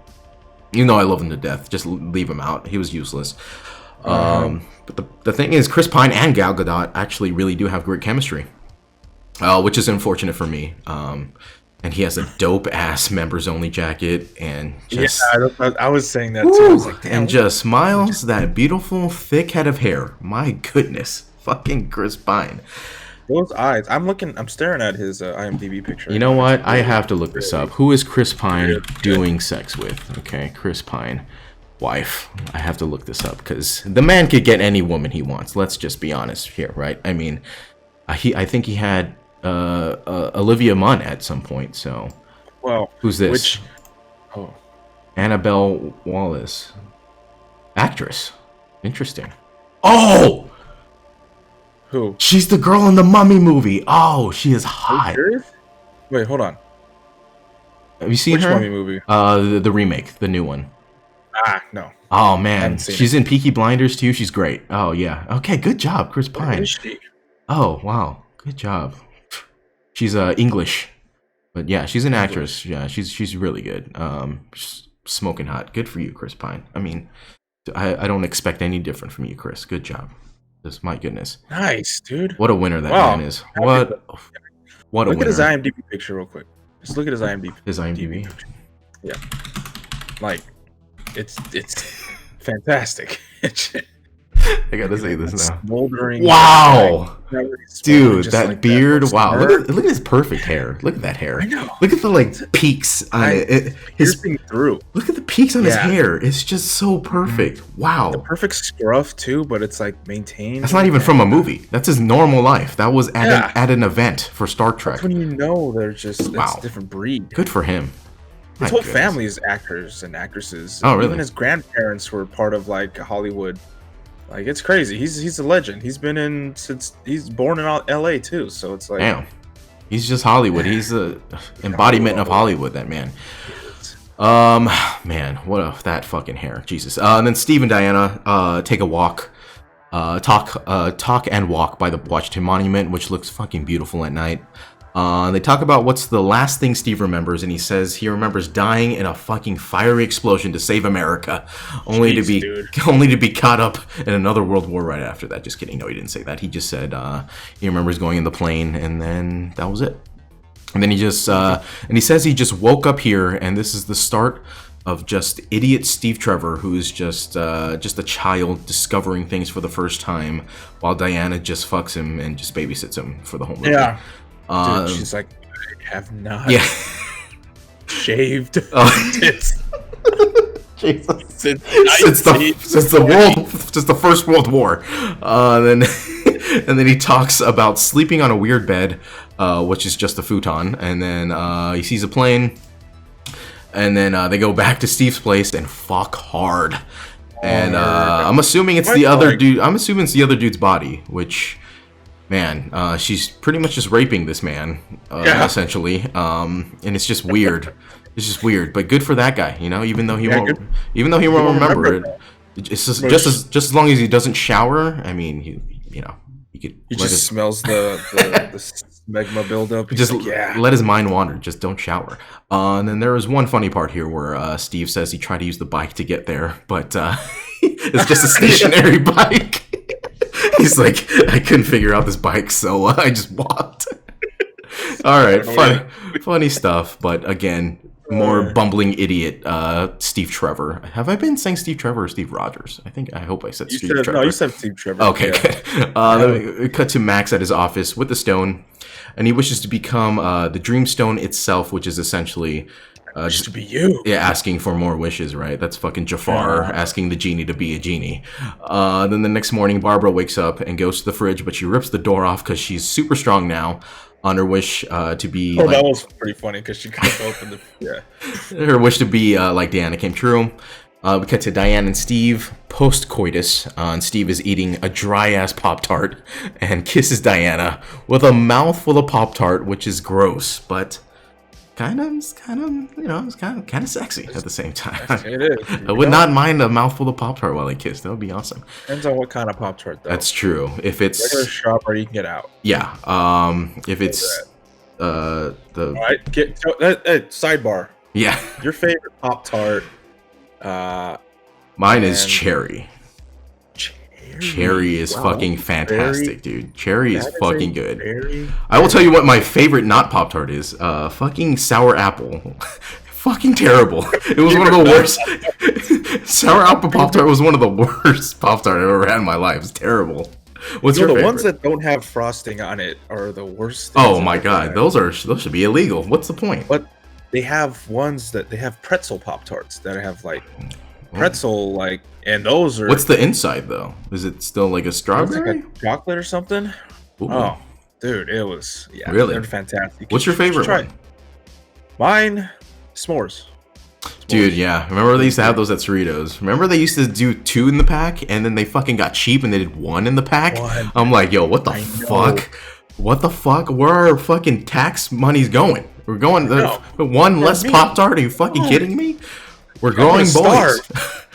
Even though I love him to death, just leave him out. He was useless. But the thing is, Chris Pine and Gal Gadot actually really do have great chemistry, which is unfortunate for me. And he has a dope ass members only jacket, and just, I was saying that too. I was like, and just Myles, that beautiful thick head of hair. My goodness, fucking Chris Pine. Those eyes. I'm staring at his IMDb picture. You know what? I have to look this up. Who is Chris Pine doing sex with? Okay, Chris Pine. Wife. I have to look this up because the man could get any woman he wants. Let's just be honest here, right? I mean, I think he had Olivia Munn at some point. So, well, who's this? Annabelle Wallace, actress. Interesting. Oh, who? She's the girl in the Mummy movie. Oh, she is hot. Wait, hold on. Have you seen Which her? Mummy movie? The remake, the new one. No. Oh man, she's in Peaky Blinders too. She's great. Oh yeah. Okay, good job, Chris Pine. Where is she? Oh wow, good job. She's English, but yeah, she's an actress. Yeah, she's really good. Smoking hot. Good for you, Chris Pine. I mean, I don't expect any different from you, Chris. Good job. Just my goodness. Nice, dude. What a winner that man is. What a winner. Look at his IMDb picture real quick. Just look at his IMDb. His IMDb. Picture. Yeah. Like. It's fantastic. I gotta say this now. Smoldering. Wow, dude, that like beard. That. Wow, look at his perfect hair. Look at that hair. I know. Look at the peaks on it. Piercing through. Look at the peaks on his hair. It's just so perfect. Wow. The perfect scruff too, but it's like maintained. That's not even from a movie. That's his normal life. That was at an event for Star Trek. That's when you know they're just that's a different breed. Good for him. His whole family is actors and actresses. Oh, really? Even his grandparents were part of like Hollywood. Like it's crazy. He's a legend. He's been in since he's born in LA too. So it's like, damn, he's just Hollywood. He's the embodiment of Hollywood. That man. Man, that fucking hair, Jesus. And then Steve and Diana take a walk, talk and walk by the Washington Monument, which looks fucking beautiful at night. They talk about what's the last thing Steve remembers, and he says he remembers dying in a fucking fiery explosion to save America, only to be caught up in another world war right after that. Just kidding. No, he didn't say that. He just said he remembers going in the plane, and then that was it. And then he just and he says he just woke up here, and this is the start of just idiot Steve Trevor, who is just a child discovering things for the first time, while Diana just fucks him and just babysits him for the whole movie. Yeah. Dude, she's like, I have not shaved tits since the First World War. And then he talks about sleeping on a weird bed, which is just a futon, and then he sees a plane, and then they go back to Steve's place and fuck hard. And I'm assuming it's the other dude. I'm assuming it's the other dude's body, which. Man, she's pretty much just raping this man, essentially, and it's just weird. It's just weird, but good for that guy, you know. Even though he won't remember it. It's just as long as he doesn't shower. I mean, he could. He just smells the smegma buildup. Just let his mind wander. Just don't shower. And then there was one funny part here where Steve says he tried to use the bike to get there, but it's just a stationary bike. He's like, I couldn't figure out this bike, so I just walked. All right, funny stuff, but again, more bumbling idiot, Steve Trevor. Have I been saying Steve Trevor or Steve Rogers? I hope I said Steve Trevor. No, you said Steve Trevor. Okay, good. Then we cut to Max at his office with the stone, and he wishes to become the Dream Stone itself, which is essentially just to be you. Yeah, asking for more wishes, right? That's fucking Jafar asking the genie to be a genie. Then the next morning, Barbara wakes up and goes to the fridge, but she rips the door off because she's super strong now. On her wish to be. Oh, that was pretty funny because she couldn't open the. Yeah. Her wish to be like Diana came true. We cut to Diane and Steve post coitus, and Steve is eating a dry ass Pop-Tart and kisses Diana with a mouthful of Pop-Tart, which is gross, but kind of sexy at the same time. It is. I would not mind a mouthful of Pop-Tart while they kiss. That would be awesome. Depends on what kind of Pop-Tart, though. That's true. If it's regular strawberry, you can get out. Yeah. If it's the. All right. Sidebar. Yeah. Your favorite Pop-Tart. Mine is cherry. Cherry is fucking fantastic, dude. Cherry is fucking good. Berry. I will tell you what my favorite not Pop-Tart is. Fucking sour apple. Fucking terrible. It was one of the worst. Sour apple Pop-Tart was one of the worst Pop-Tart I've ever had in my life. It's terrible. What's your favorite? The ones that don't have frosting on it are the worst. Oh my god, those should be illegal. What's the point? But they have ones that they have pretzel Pop-Tarts that have like pretzel like, and those are. What's the inside though? Is it still like a strawberry? Like a chocolate or something? Ooh. Oh, dude, it was really they're fantastic. What's your favorite one? Mine, s'mores. Dude, yeah. Remember they used to have those at Cerritos? Remember they used to do 2 in the pack, and then they fucking got cheap and they did 1 in the pack? I'm like, yo, what the fuck? What the fuck? Where are our fucking tax monies going? We're going one less Pop-Tart? Are you fucking kidding me? We're growing boys.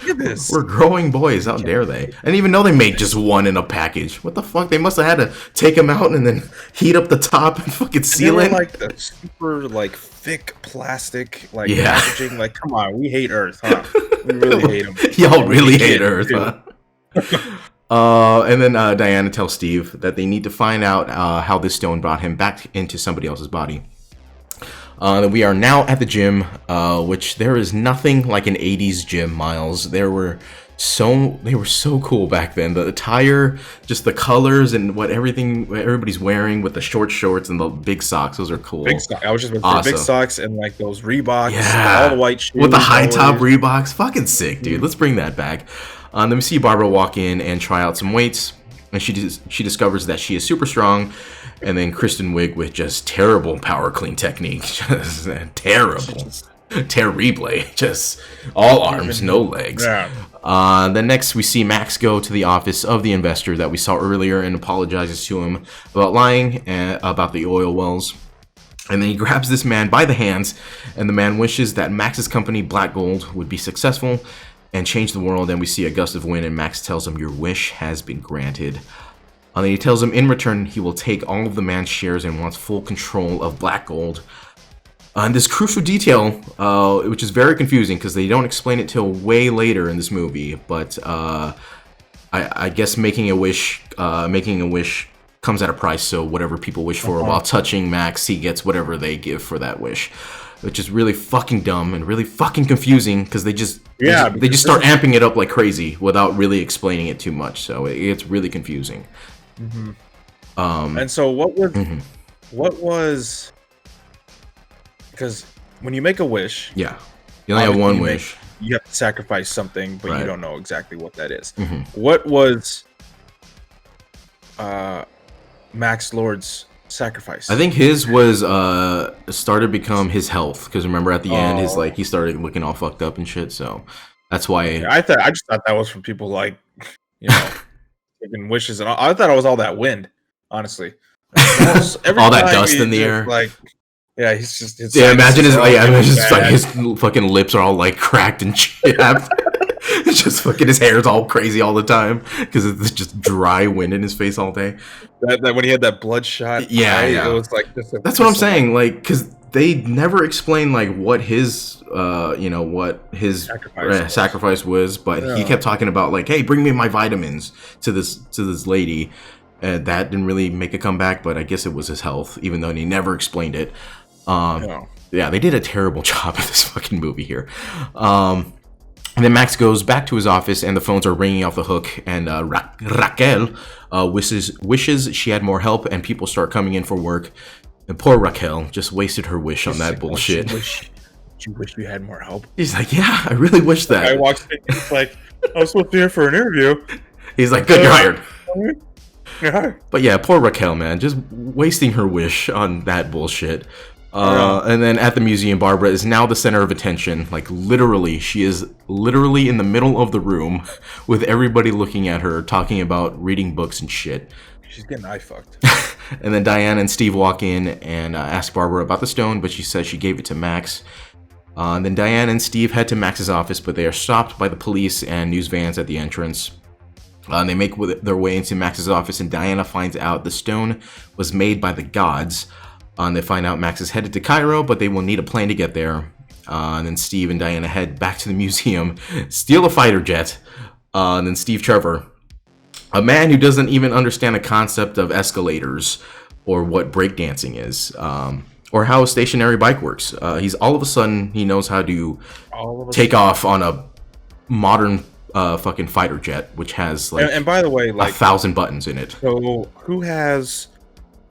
Look at this. We're growing boys. How dare they? I didn't even know they made just 1 in a package. What the fuck? They must have had to take them out and then heat up the top and fucking seal it. Like the super like thick plastic packaging. Like, come on, we hate Earth, huh? We really hate them. Y'all really hate Earth, huh? And then Diana tells Steve that they need to find out how this stone brought him back into somebody else's body. We are now at the gym, which there is nothing like an 80s gym, Myles. They were so cool back then. The attire, just the colors and what everybody's wearing with the short shorts and the big socks. Those are cool. I was just with awesome. Big socks and like those Reeboks, all the white shoes with the high top Reeboks. Fucking sick, dude. Let's bring that back. Then we see Barbara walk in and try out some weights, and she discovers that she is super strong. And then Kristen Wiig with just terrible power clean technique. Just terrible. Terrible. Just all arms, no legs. Yeah. Then next we see Max go to the office of the investor that we saw earlier and apologizes to him about lying about the oil wells. And then he grabs this man by the hands, and the man wishes that Max's company, Black Gold, would be successful and change the world. And we see a gust of wind, and Max tells him, "Your wish has been granted." And then he tells him in return he will take all of the man's shares and wants full control of Black Gold. And this crucial detail, which is very confusing because they don't explain it till way later in this movie, but I guess making a wish comes at a price. So whatever people wish for while touching Max, he gets whatever they give for that wish, which is really fucking dumb and really fucking confusing because they just start amping it up like crazy without really explaining it too much. So it gets really confusing. Mm-hmm. And so what was because when you make a wish, you only have one wish. You have to sacrifice something, but you don't know exactly what that is. Mm-hmm. What was Max Lord's sacrifice? I think his was started to become his health, because remember at the end he started looking all fucked up and shit. So that's why I just thought that was from people like taking wishes, and I thought it was all that wind. Honestly, all that dust in the air. Like, yeah, he's just imagine his fucking lips are all like cracked and chapped. It's just fucking his hair's all crazy all the time because it's just dry wind in his face all day. That when he had that bloodshot eye, it was like that's what I'm saying. Like, because they never explain like what his sacrifice was, but he kept talking about like, hey, bring me my vitamins to this lady. That didn't really make a comeback, but I guess it was his health, even though he never explained it. Yeah, they did a terrible job of this fucking movie here. And then Max goes back to his office, and the phones are ringing off the hook. And Raquel wishes she had more help, and people start coming in for work. And poor Raquel just wasted her wish on that bullshit. You wish you had more help. He's like, yeah, I really wish that. I walked in, he's like, I was supposed to be here for an interview. He's like, good, you're hired. Yeah. But yeah, poor Raquel, man, just wasting her wish on that bullshit. And then at the museum, Barbara is now the center of attention. Like, literally, she is literally in the middle of the room with everybody looking at her, talking about reading books and shit. She's getting eye-fucked. And then Diane and Steve walk in and ask Barbara about the stone, but she says she gave it to Max. And then Diane and Steve head to Max's office, but they are stopped by the police and news vans at the entrance. And they make their way into Max's office, and Diana finds out the stone was made by the gods. And they find out Max is headed to Cairo, but they will need a plane to get there. And then Steve and Diana head back to the museum, steal a fighter jet. And then Steve Trevor, a man who doesn't even understand the concept of escalators or what breakdancing is, or how a stationary bike works. He's all of a sudden, he knows how to take off on a modern fucking fighter jet, which has like, and by the way, like 1,000 buttons in it. So who has?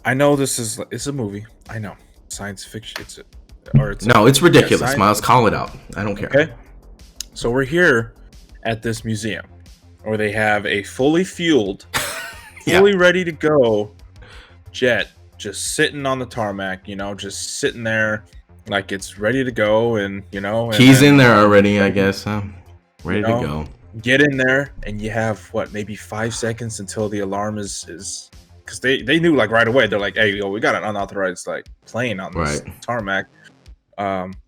I know it's a movie. I know science fiction. It's ridiculous. Myles, call it out. I don't care. Okay. So we're here at this museum where they have a fully fueled, fully ready to go jet just sitting on the tarmac. Just sitting there like it's ready to go, and he's in there already, I guess. Ready to go. Get in there, and you have maybe 5 seconds until the alarm is. Because they knew like right away. They're like, hey, we got an unauthorized plane on this tarmac.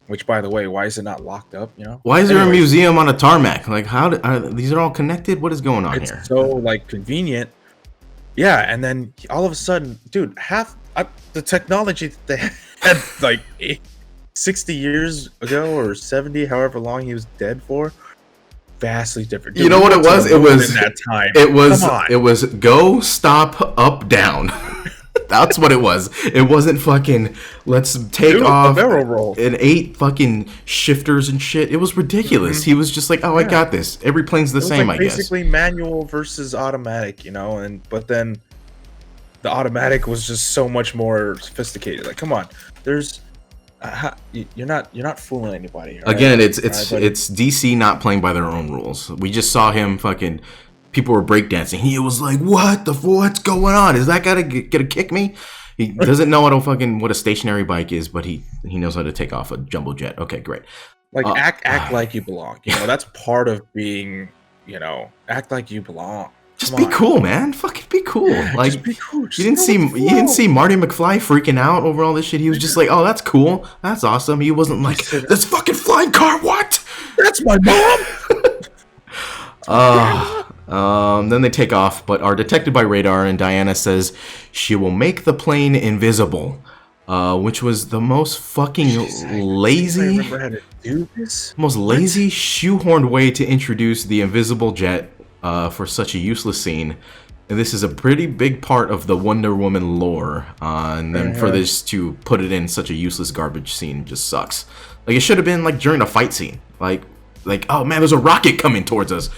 Which, by the way, why is it not locked up? Why is there a museum on a tarmac? Like, these are all connected? What is going on here? It's so convenient. Yeah, and then all of a sudden, dude, the technology that they had 60 years ago or 70, however long he was dead for. Vastly different. Dude, you know what it was? It was in that time. It was go, stop, up, down. That's what it was. It wasn't fucking let's take off barrel roll and 8 fucking shifters and shit. It was ridiculous. Mm-hmm. He was just like, I got this. Every plane's the same, I guess. Basically manual versus automatic, but then the automatic was just so much more sophisticated. Like, come on, there's. You're not fooling anybody. Again, it's DC not playing by their own rules. We just saw him fucking. People were breakdancing. He was like, what's going on? Is that guy gonna kick me? He doesn't know what a stationary bike is, but he knows how to take off a jumbo jet. Okay, great. Act like you belong. That's part of being. Act like you belong. Just be cool, man. Fucking be cool. Just be cool. You didn't see Marty McFly freaking out over all this shit. He was just like, oh, that's cool. That's awesome. He wasn't like, this fucking flying car, what? That's my mom. Then they take off, but are detected by radar, and Diana says she will make the plane invisible. Which was the most fucking lazy, shoehorned way to introduce the invisible jet. For such a useless scene. And this is a pretty big part of the Wonder Woman lore. And then for this to put it in such a useless garbage scene just sucks. Like, it should have been during a fight scene. Like, oh man, there's a rocket coming towards us.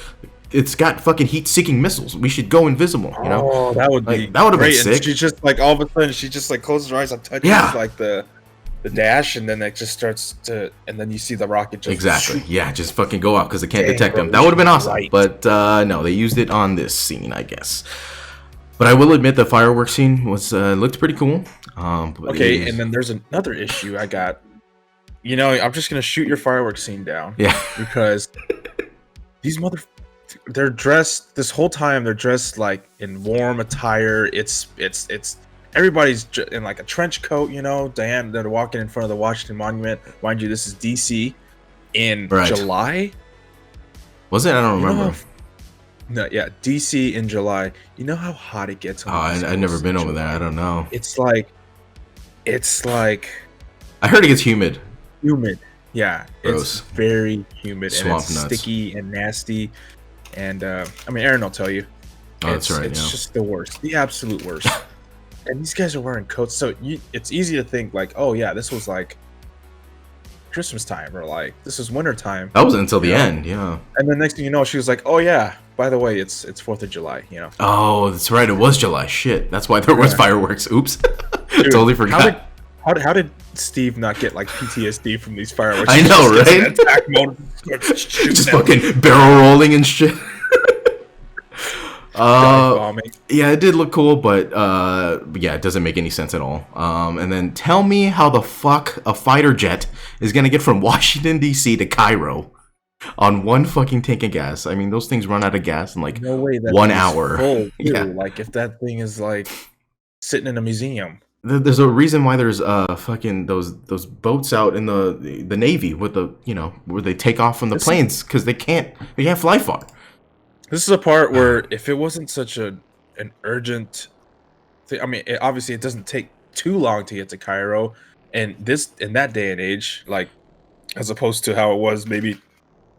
It's got fucking heat-seeking missiles. We should go invisible, Oh, that would be that would have been sick. And she just all of a sudden she just closes her eyes and touches the dash, and then it just starts to, and then you see the rocket just just fucking go out because they can't detect them. That would have been awesome, but no, they used it on this scene, I guess. But I will admit the fireworks scene was looked pretty cool. Okay, and then there's another issue I got. I'm just gonna shoot your fireworks scene down. Yeah, because these they're dressed this whole time. They're dressed in warm attire. It's. Everybody's in a trench coat, Diane, they're walking in front of the Washington Monument. Mind you, this is DC in July. Was it? I don't remember. DC in July. You know how hot it gets? I've never been over there. I don't know. It's like. I heard it gets humid. Yeah. Gross. It's very humid. Swamp and it's nuts. Sticky and nasty. And Aaron will tell you. Oh, that's right. It's just the worst. The absolute worst. And these guys are wearing coats, so it's easy to think oh yeah, this was Christmas time, or like this is winter time. That was until the end, yeah. And then next thing you know, she was like, "Oh yeah, by the way, it's 4th of July." You know. Oh, that's right. It was July. Shit, that's why there was fireworks. Oops, Dude, totally forgot. How did Steve not get like PTSD from these fireworks? I know, right? Attack mode, just fucking barrel rolling and shit. Yeah, it did look cool, but yeah, it doesn't make any sense at all. And then tell me how the fuck a fighter jet is gonna get from Washington D.C. to Cairo on one fucking tank of gas. I mean, those things run out of gas in like no way that 1 hour. Full, yeah, like if that thing is like sitting in a museum. There's a reason why there's fucking those boats out in the Navy with the, you know, where they take off from the planes because they can't fly far. This is a part where if it wasn't such an urgent thing, I mean, obviously it doesn't take too long to get to Cairo, and in that day and age, like as opposed to how it was maybe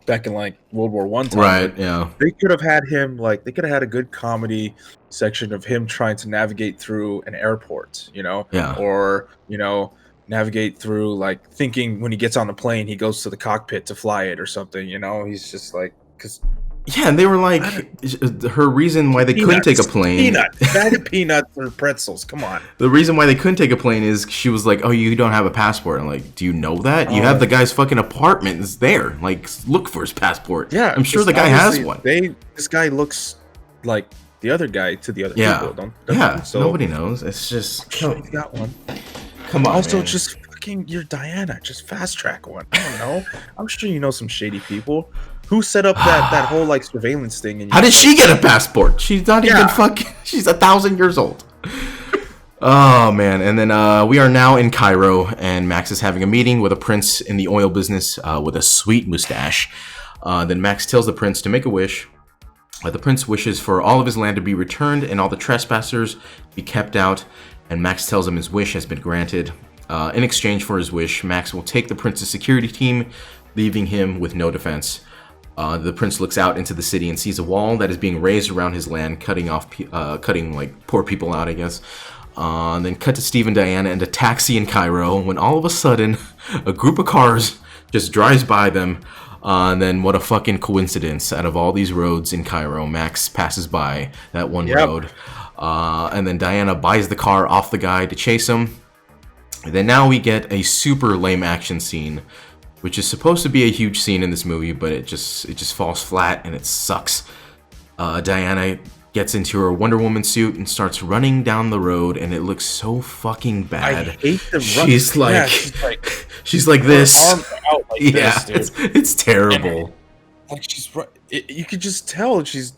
back in like World War I time. Right, yeah. They could have had him they could have had a good comedy section of him trying to navigate through an airport, you know? Yeah. Or, you know, navigate through like thinking when he gets on the plane, he goes to the cockpit to fly it or something, you know? He's just like, because yeah, and they were like, her reason why they couldn't take a plane. Bag of peanuts or pretzels, come on. The reason why they couldn't take a plane is she was like, oh, you don't have a passport. I'm like, do you know that? You have the guy's fucking apartment is there. Like, look for his passport. Yeah. I'm sure the guy has one. This guy looks like the other guy to the other people, don't yeah, so nobody knows. It's just... Sure, you got one. Come on, also, man. just fucking, you're Diana. Just fast track one. I don't know. I'm sure you know some shady people. Who set up that whole like surveillance thing? And how did she get a passport? She's not even fucking. She's 1,000 years old. Oh man! And then we are now in Cairo, and Max is having a meeting with a prince in the oil business with a sweet mustache. Then Max tells the prince to make a wish. The prince wishes for all of his land to be returned and all the trespassers be kept out. And Max tells him his wish has been granted. In exchange for his wish, Max will take the prince's security team, leaving him with no defense. The prince looks out into the city and sees a wall that is being raised around his land, cutting like poor people out, I guess. Then cut to Steve and Diana in a taxi in Cairo, when all of a sudden a group of cars just drives by them. And then what a fucking coincidence! Out of all these roads in Cairo, Max passes by that one road. And then Diana buys the car off the guy to chase him. And then now we get a super lame action scene, which is supposed to be a huge scene in this movie, but it just falls flat and it sucks. Diana gets into her Wonder Woman suit and starts running down the road, and it looks so fucking bad. I hate the run. She's like this. Her arms are out like this, dude. It's terrible. And, you could just tell she's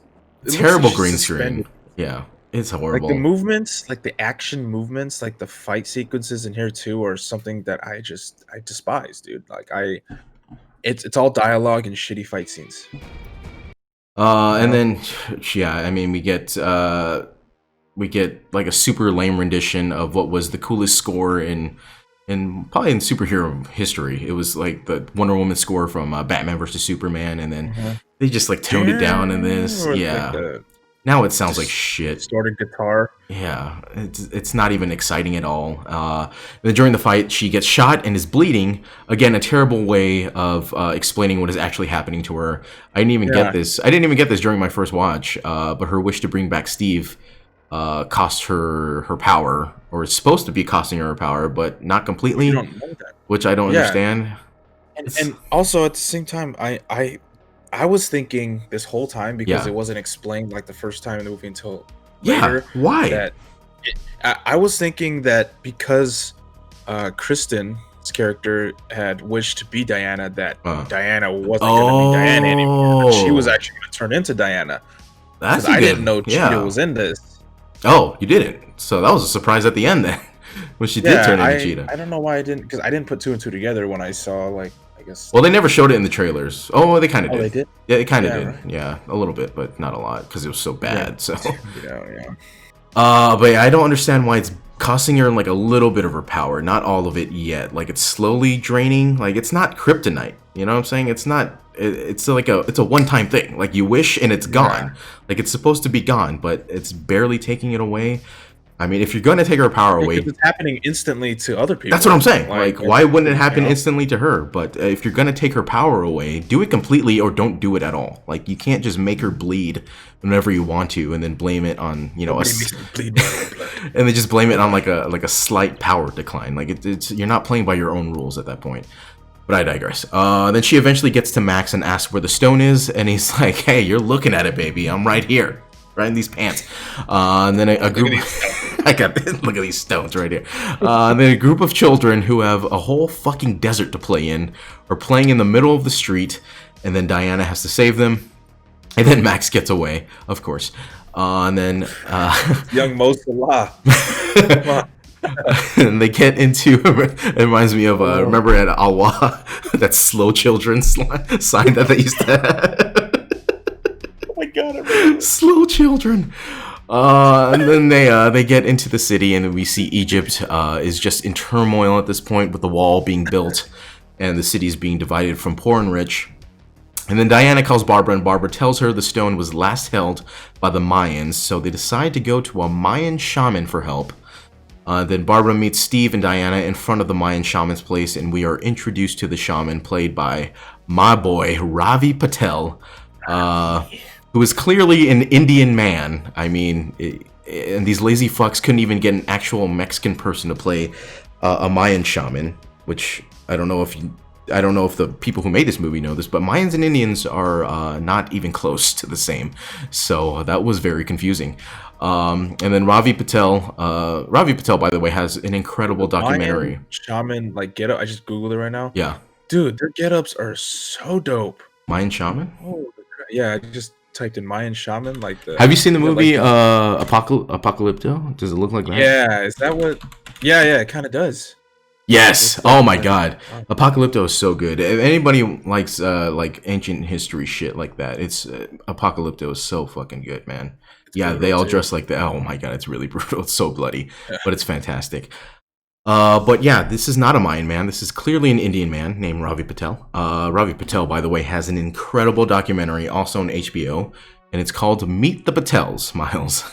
terrible green screen. Yeah. It's horrible. Like the movements, like the action movements, like the fight sequences in here too, are something that I despise, dude. Like it's all dialogue and shitty fight scenes. And then, yeah, I mean, we get like a super lame rendition of what was the coolest score in probably in superhero history. It was like the Wonder Woman score from Batman vs Superman, and then they just like toned it down in this. Yeah. Like now it sounds like shit. Distorted guitar. Yeah, it's not even exciting at all. Then during the fight, she gets shot and is bleeding. Again, a terrible way of explaining what is actually happening to her. I didn't even get this. I didn't even get this during my first watch. But her wish to bring back Steve cost her power, or is supposed to be costing her power, but not completely. You don't know that. Which I don't understand. And also at the same time, I was thinking this whole time, because it wasn't explained like the first time in the movie until later. Why? I was thinking that because Kristen's character had wished to be Diana, that Diana wasn't going to be Diana anymore. She was actually going to turn into Diana. I didn't know Cheetah was in this. Oh, you didn't? So that was a surprise at the end then, when she did turn into Cheetah. I don't know why I didn't, because I didn't put two and two together when I saw like. Well, they never showed it in the trailers. Oh, they kind of did. They did? Yeah, they kind of did. Right. Yeah, a little bit, but not a lot, because it was so bad. So. Yeah. But yeah, I don't understand why it's costing her like a little bit of her power, not all of it yet. Like it's slowly draining. Like it's not kryptonite. You know what I'm saying? It's not. It's like it's a one-time thing. Like you wish and it's gone. Like it's supposed to be gone, but it's barely taking it away. I mean, if you're gonna take her power away, because it's happening instantly to other people. that's what I'm saying. Like, why wouldn't it happen you know? instantly to her? But if you're gonna take her power away, do it completely or don't do it at all. Like, you can't just make her bleed whenever you want to, and then blame it on Bleed my own blood. and then just blame it on like a slight power decline. Like, it's you're not playing by your own rules at that point. But I digress. Then she eventually gets to Max and asks where the stone is, and he's like, "Hey, you're looking at it, baby. I'm right here, right in these pants." And then a group. I got look at these stones right here. And then a group of children who have a whole fucking desert to play in are playing in the middle of the street, and then Diana has to save them, and then Max gets away, of course. And then Young Mo Salah. and they get into it reminds me of remember at Alwa that slow children sign that they used to have. Oh my god, I remember. Slow children. And then they get into the city, and we see Egypt is just in turmoil at this point, with the wall being built and the cities being divided from poor and rich. And then Diana calls Barbara, and Barbara tells her the stone was last held by the Mayans, so they decide to go to a Mayan shaman for help. Then Barbara meets Steve and Diana in front of the Mayan shaman's place, and we are introduced to the shaman, played by my boy Ravi Patel, who is clearly an Indian man. I mean, and these lazy fucks couldn't even get an actual Mexican person to play a Mayan shaman, which I don't know if the people who made this movie know this, but Mayans and Indians are not even close to the same. So that was very confusing. And then Ravi Patel, by the way, has an incredible documentary. Mayan shaman, like Gadot. I just googled it right now. Yeah, dude, their get-ups are so dope. Mayan shaman. Oh, yeah, I just typed in Mayan shaman. Like the. Have you seen the movie Apocalypto? Does it look like that? Yeah, is that what? Yeah, it kind of does. Yes. Oh my god, Apocalypto is so good. If anybody likes like ancient history shit like that, it's Apocalypto is so fucking good, man. Yeah, they all dress like that. Oh my god, it's really brutal. It's so bloody, but it's fantastic. But yeah, this is not a Mayan man. This is clearly an Indian man named Ravi Patel. Ravi Patel, by the way, has an incredible documentary also on HBO, and it's called Meet the Patels, Myles.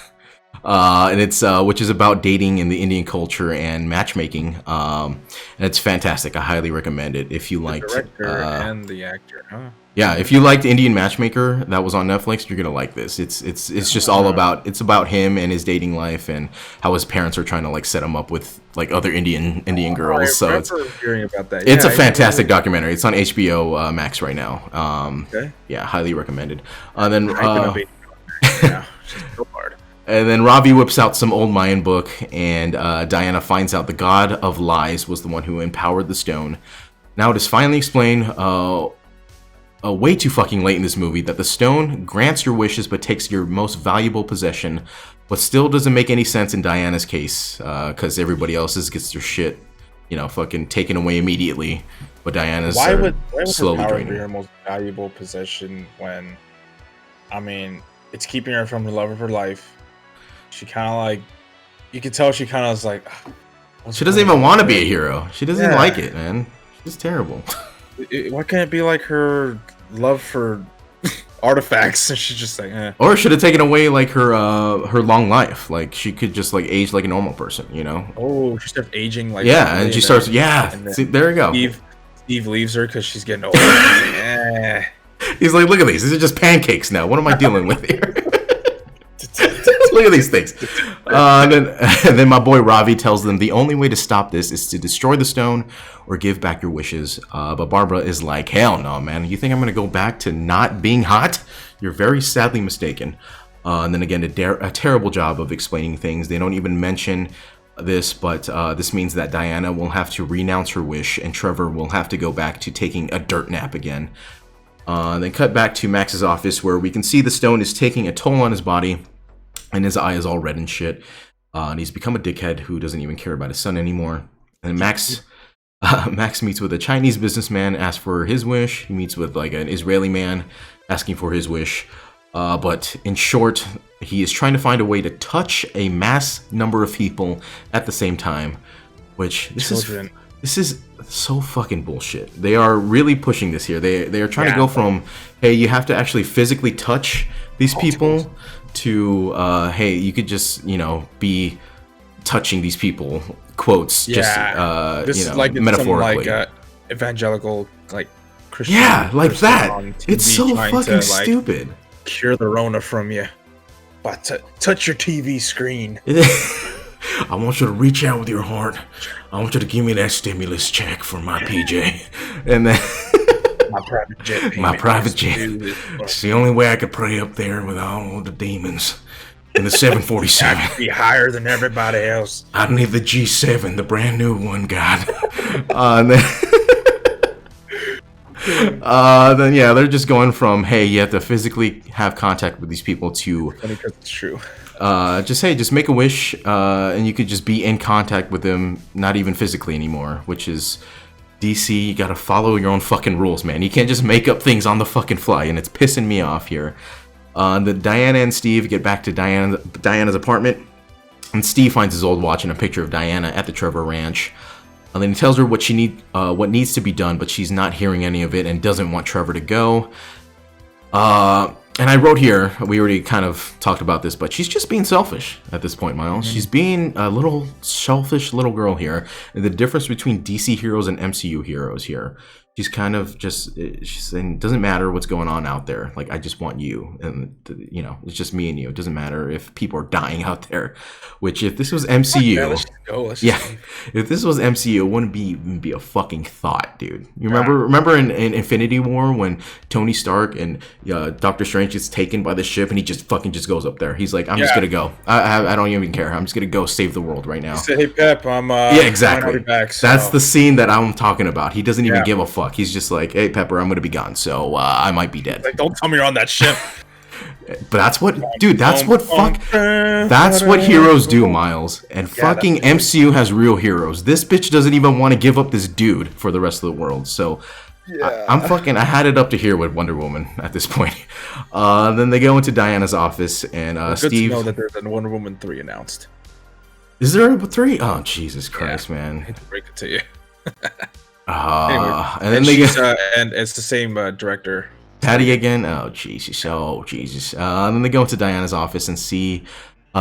And it's which is about dating in the Indian culture and matchmaking. And it's fantastic. I highly recommend it if you liked the director and the actor, huh? Yeah, if you liked Indian Matchmaker that was on Netflix, you're gonna like this. It's just all about him and his dating life and how his parents are trying to like set him up with like other Indian girls. So it's hearing about that. It's a fantastic documentary. It's on HBO Max right now. Okay. Yeah, highly recommended. Then yeah, so hard. And then Ravi whips out some old Mayan book, and Diana finds out the god of lies was the one who empowered the stone. Now it is finally explained way too fucking late in this movie that the stone grants your wishes but takes your most valuable possession, but still doesn't make any sense in Diana's case because everybody else's gets their shit, fucking taken away immediately, but Diana's why would slowly her power draining. be her most valuable possession when, I mean, it's keeping her from the love of her life. She kind of like, you can tell she kind of is like, she doesn't even want to be a hero. She doesn't like it, man. She's terrible. Why can't it be like her love for artifacts? And she's just like, eh. Or should have taken away like her long life. Like she could just like age like a normal person, Oh, she starts aging like and she starts. See, there you go. Steve leaves her because she's getting old. Eh. He's like, look at these. These are just pancakes now. What am I dealing with here? Look at these things. And then my boy Ravi tells them the only way to stop this is to destroy the stone or give back your wishes. But Barbara is like, hell no, man. You think I'm going to go back to not being hot? You're very sadly mistaken. And then again, a terrible job of explaining things. They don't even mention this, but this means that Diana will have to renounce her wish and Trevor will have to go back to taking a dirt nap again. Then cut back to Max's office where we can see the stone is taking a toll on his body and his eye is all red and shit. And he's become a dickhead who doesn't even care about his son anymore. And Max meets with a Chinese businessman, asks for his wish. He meets with like an Israeli man asking for his wish. But in short, he is trying to find a way to touch a mass number of people at the same time, which this is so fucking bullshit. They are really pushing this here. They are trying to go from, hey, you have to actually physically touch these people to, hey, you could just, be touching these people. Quotes, Yeah. just This you is know, like it's metaphorically. some like evangelical like Christian. Yeah, like person that. on It's TV so trying fucking to, like, stupid. cure the Rona from you. But touch your TV screen. I want you to reach out with your heart. I want you to give me that stimulus check for my PJ. And then My private jet. Payment my private is jet. due. It's the only way I could pray up there with all the demons. In the 747. Be higher than everybody else. I need the G7, the brand new one, God. And then yeah, they're just going from, hey, you have to physically have contact with these people to Funny because it's true. just make a wish, and you could just be in contact with them, not even physically anymore, which is DC, you gotta follow your own fucking rules, man. You can't just make up things on the fucking fly, and it's pissing me off here. Diana and Steve get back to Diana's apartment, and Steve finds his old watch and a picture of Diana at the Trevor Ranch. And then he tells her what needs to be done, but she's not hearing any of it and doesn't want Trevor to go. And I wrote here, we already kind of talked about this, but she's just being selfish at this point, Myles. She's being a little selfish little girl here. And the difference between DC heroes and MCU heroes here. She's kind of just, she's saying, it doesn't matter what's going on out there. Like, I just want you. And, you know, it's just me and you. It doesn't matter if people are dying out there. Which, if this was MCU... Yeah, let's just go. If this was MCU, it wouldn't be a fucking thought, dude. You remember in Infinity War when Tony Stark and Doctor Strange gets taken by the ship and he just goes up there. He's like, I'm just gonna go. I don't even care. I'm just gonna go save the world right now. He said, hey, Pep, I'm... yeah, exactly. Back, so. That's the scene that I'm talking about. He doesn't even give a fuck. He's just like, hey, Pepper, I'm gonna be gone, so I might be dead. Like, don't tell me you're on that ship. But that's what, dude, that's what heroes do, Myles. And fucking MCU has real heroes. This bitch doesn't even want to give up this dude for the rest of the world. So I had it up to here with Wonder Woman at this point. Then they go into Diana's office, and Good Steve... to know that there's a Wonder Woman 3 announced. Is there a 3? Oh, Jesus Christ, man. I hate to break it to you. Anyway, and then they get... and it's the same director. Patty again? Oh, Jesus. And then they go into Diana's office and see...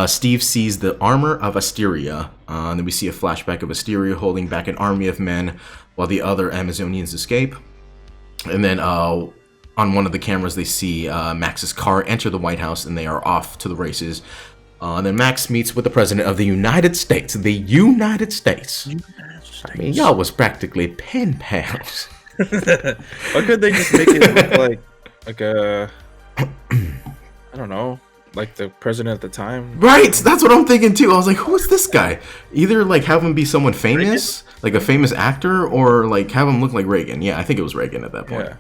Steve sees the armor of Asteria. And then we see a flashback of Asteria holding back an army of men while the other Amazonians escape. And then on one of the cameras, they see Max's car enter the White House, and they are off to the races. And then Max meets with the president of the United States. The United States. I mean, y'all was practically pen pals. Why could they just make it look like a... I don't know. Like the president at the time. Right, that's what I'm thinking too. I was like, who is this guy? Either like have him be someone famous, like a famous actor, or like have him look like Reagan. Yeah, I think it was Reagan at that point. Yeah.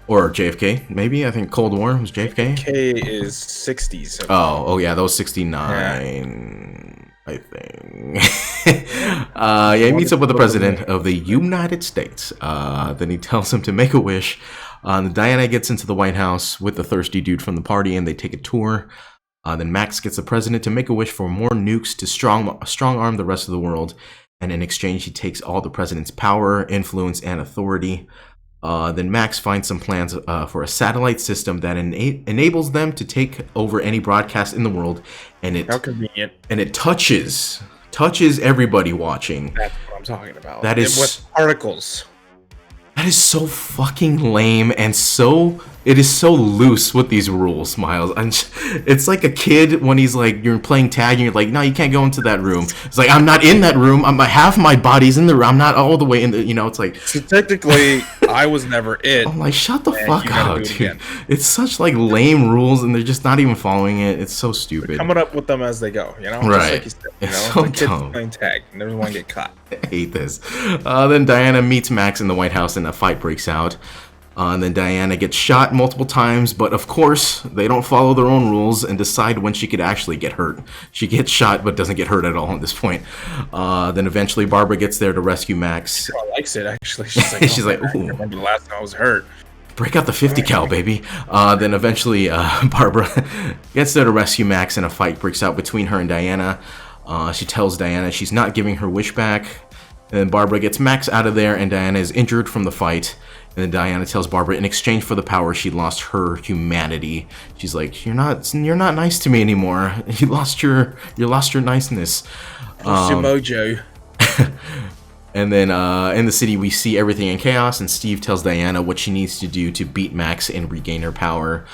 Or JFK, maybe. I think Cold War was JFK. JFK is 60s. Oh yeah, that was 69. I think. He meets up with the president of the United States. Then he tells him to make a wish. Diana gets into the White House with the thirsty dude from the party, and they take a tour. Then Max gets the president to make a wish for more nukes to strong arm the rest of the world. And in exchange, he takes all the president's power, influence, and authority. Then Max finds some plans for a satellite system that enables them to take over any broadcast in the world. And it, how convenient. And it touches everybody watching. That's what I'm talking about. That is with articles. That is so fucking lame, and it is so loose with these rules, Myles. It's like a kid when he's like, you're playing tag and you're like, no, you can't go into that room. It's like, I'm not in that room. Half my body's in the room. I'm not all the way in the, it's like. So technically, I was never it. I'm like, shut the fuck up, dude. It's such like lame rules, and they're just not even following it. It's so stupid. They're coming up with them as they go, Right. Just like it's so the kids dumb. playing tag and everyone want to get caught. I hate this. Then Diana meets Max in the White House, and a fight breaks out. And then Diana gets shot multiple times, but of course, they don't follow their own rules and decide when she could actually get hurt. She gets shot, but doesn't get hurt at all at this point. Then eventually, Barbara gets there to rescue Max. She likes it, actually. She's like, she's like, ooh. I remember the last time I was hurt. Break out the 50 cal, baby. Then eventually, Barbara gets there to rescue Max, and a fight breaks out between her and Diana. She tells Diana she's not giving her wish back. And then Barbara gets Max out of there, and Diana is injured from the fight. And then Diana tells Barbara in exchange for the power, she lost her humanity. She's like, you're not nice to me anymore. You lost your niceness. What's your mojo? And then in the city, we see everything in chaos, and Steve tells Diana what she needs to do to beat Max and regain her power.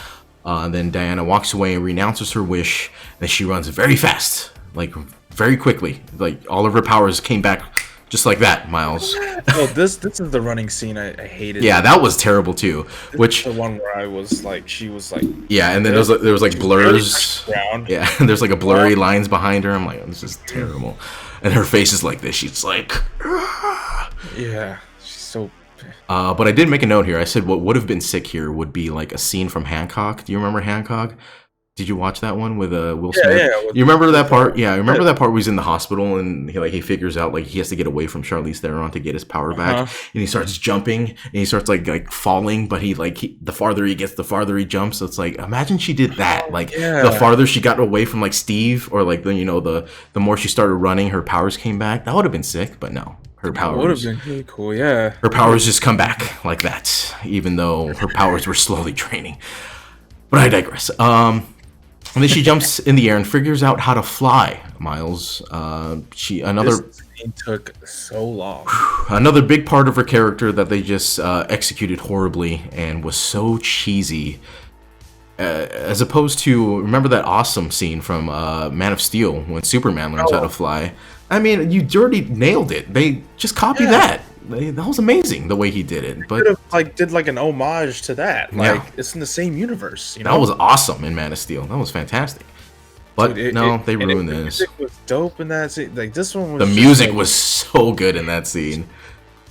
Then Diana walks away and renounces her wish, and she runs very fast, like very quickly. Like all of her powers came back just like that, Myles. Oh, this is the running scene I hated. Yeah, that was terrible too. Which the one where I was like, she was like, yeah, and then there was like blurs. Really, yeah, and there's like a blurry lines behind her. I'm like, oh, this is terrible. And her face is like this. She's like, yeah, she's so. But I did make a note here. I said what would have been sick here would be like a scene from Hancock. Do you remember Hancock? Did you watch that one with Will Smith? Yeah, you remember that part? Yeah, I remember that part where he's in the hospital and he figures out like he has to get away from Charlize Theron to get his power back, and he starts jumping and he starts like falling, but the farther he gets, the farther he jumps. So it's like, imagine she did that. Like the farther she got away from like Steve, or like the more she started running, her powers came back. That would have been sick, but no. Her powers would have been really cool, yeah. Her powers just come back like that, even though her powers were slowly draining. But I digress. And then she jumps in the air and figures out how to fly, Myles. This scene took so long. Another big part of her character that they just executed horribly and was so cheesy. As opposed to, remember that awesome scene from Man of Steel when Superman learns how to fly? I mean, you already nailed it. They just copied that. That was amazing the way he did it. But did an homage to that. Like it's in the same universe. You know? That was awesome in Man of Steel. That was fantastic. But Dude, they ruined this. The music was dope in that scene. Like this one was. The music was so good in that scene.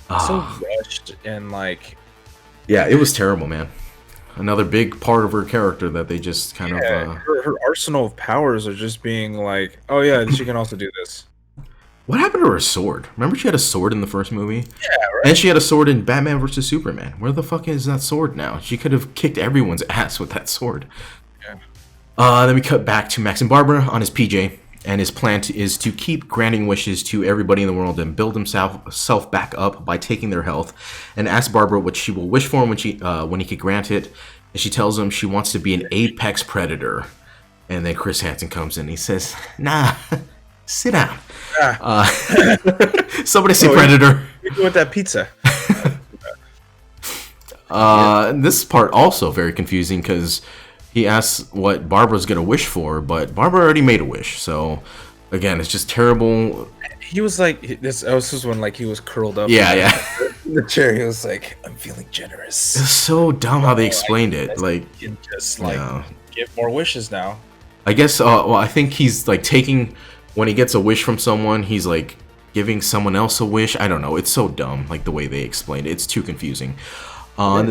So rushed and like. Yeah, it was terrible, man. Another big part of her character that they just kind of. Her arsenal of powers are just being like, oh yeah, she can also do this. What happened to her sword? Remember she had a sword in the first movie? Yeah, right. And she had a sword in Batman vs. Superman. Where the fuck is that sword now? She could have kicked everyone's ass with that sword. Yeah. Then we cut back to Max and Barbara on his PJ. And his plan is to keep granting wishes to everybody in the world and build himself back up by taking their health. And ask Barbara what she will wish for when he could grant it. And she tells him she wants to be an apex predator. And then Chris Hansen comes in and he says, nah, sit down. Somebody say predator. You're doing that pizza. This part also very confusing because he asks what Barbara's gonna wish for, but Barbara already made a wish. So again, it's just terrible. He was like, this was when like he was curled up. Yeah. In the chair, he was like, "I'm feeling generous." It's so dumb how they explained it. Like, you can just give more wishes now. I guess. Well, I think he's like taking. When he gets a wish from someone, he's like giving someone else a wish. I don't know. It's so dumb, like the way they explained it. It's too confusing. And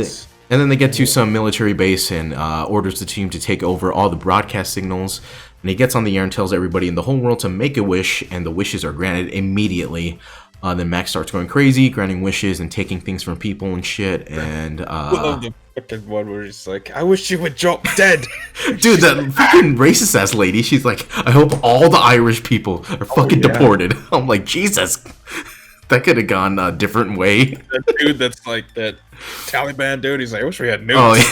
then they get to some military base and orders the team to take over all the broadcast signals. And he gets on the air and tells everybody in the whole world to make a wish, and the wishes are granted immediately. Then Max starts going crazy, granting wishes and taking things from people and shit. And the fucking one where he's like, "I wish you would drop dead." Dude, that fucking racist ass lady. She's like, "I hope all the Irish people are fucking deported." I'm like, Jesus, that could have gone a different way. That dude, that's like that Taliban dude. He's like, "I wish we had nukes." Oh, yeah.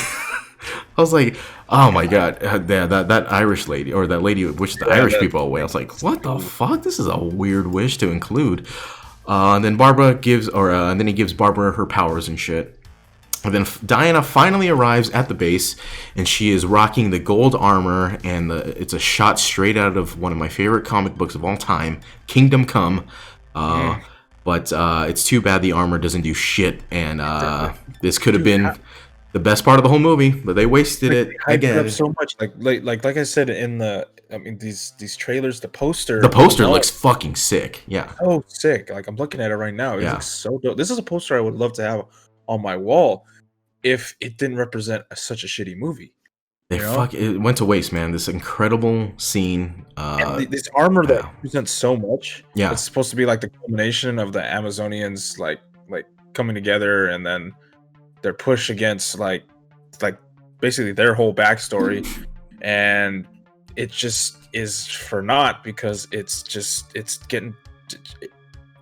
I was like, oh my god, that Irish lady, or that lady wishes the Irish people away. I was like, what the fuck? This is a weird wish to include. And then and then he gives Barbara her powers and shit. And then Diana finally arrives at the base, and she is rocking the gold armor, and it's a shot straight out of one of my favorite comic books of all time, Kingdom Come. But it's too bad the armor doesn't do shit, and this could have been the best part of the whole movie, but they wasted it again. So much, like I said in these trailers, the poster looks fucking sick. Yeah. Oh, sick! Like I'm looking at it right now. It looks so dope. This is a poster I would love to have on my wall if it didn't represent such a shitty movie. It went to waste, man. This incredible scene. This armor that represents so much. Yeah. It's supposed to be like the culmination of the Amazonians like coming together, and then their push against like basically their whole backstory, and it just is for naught because it's getting.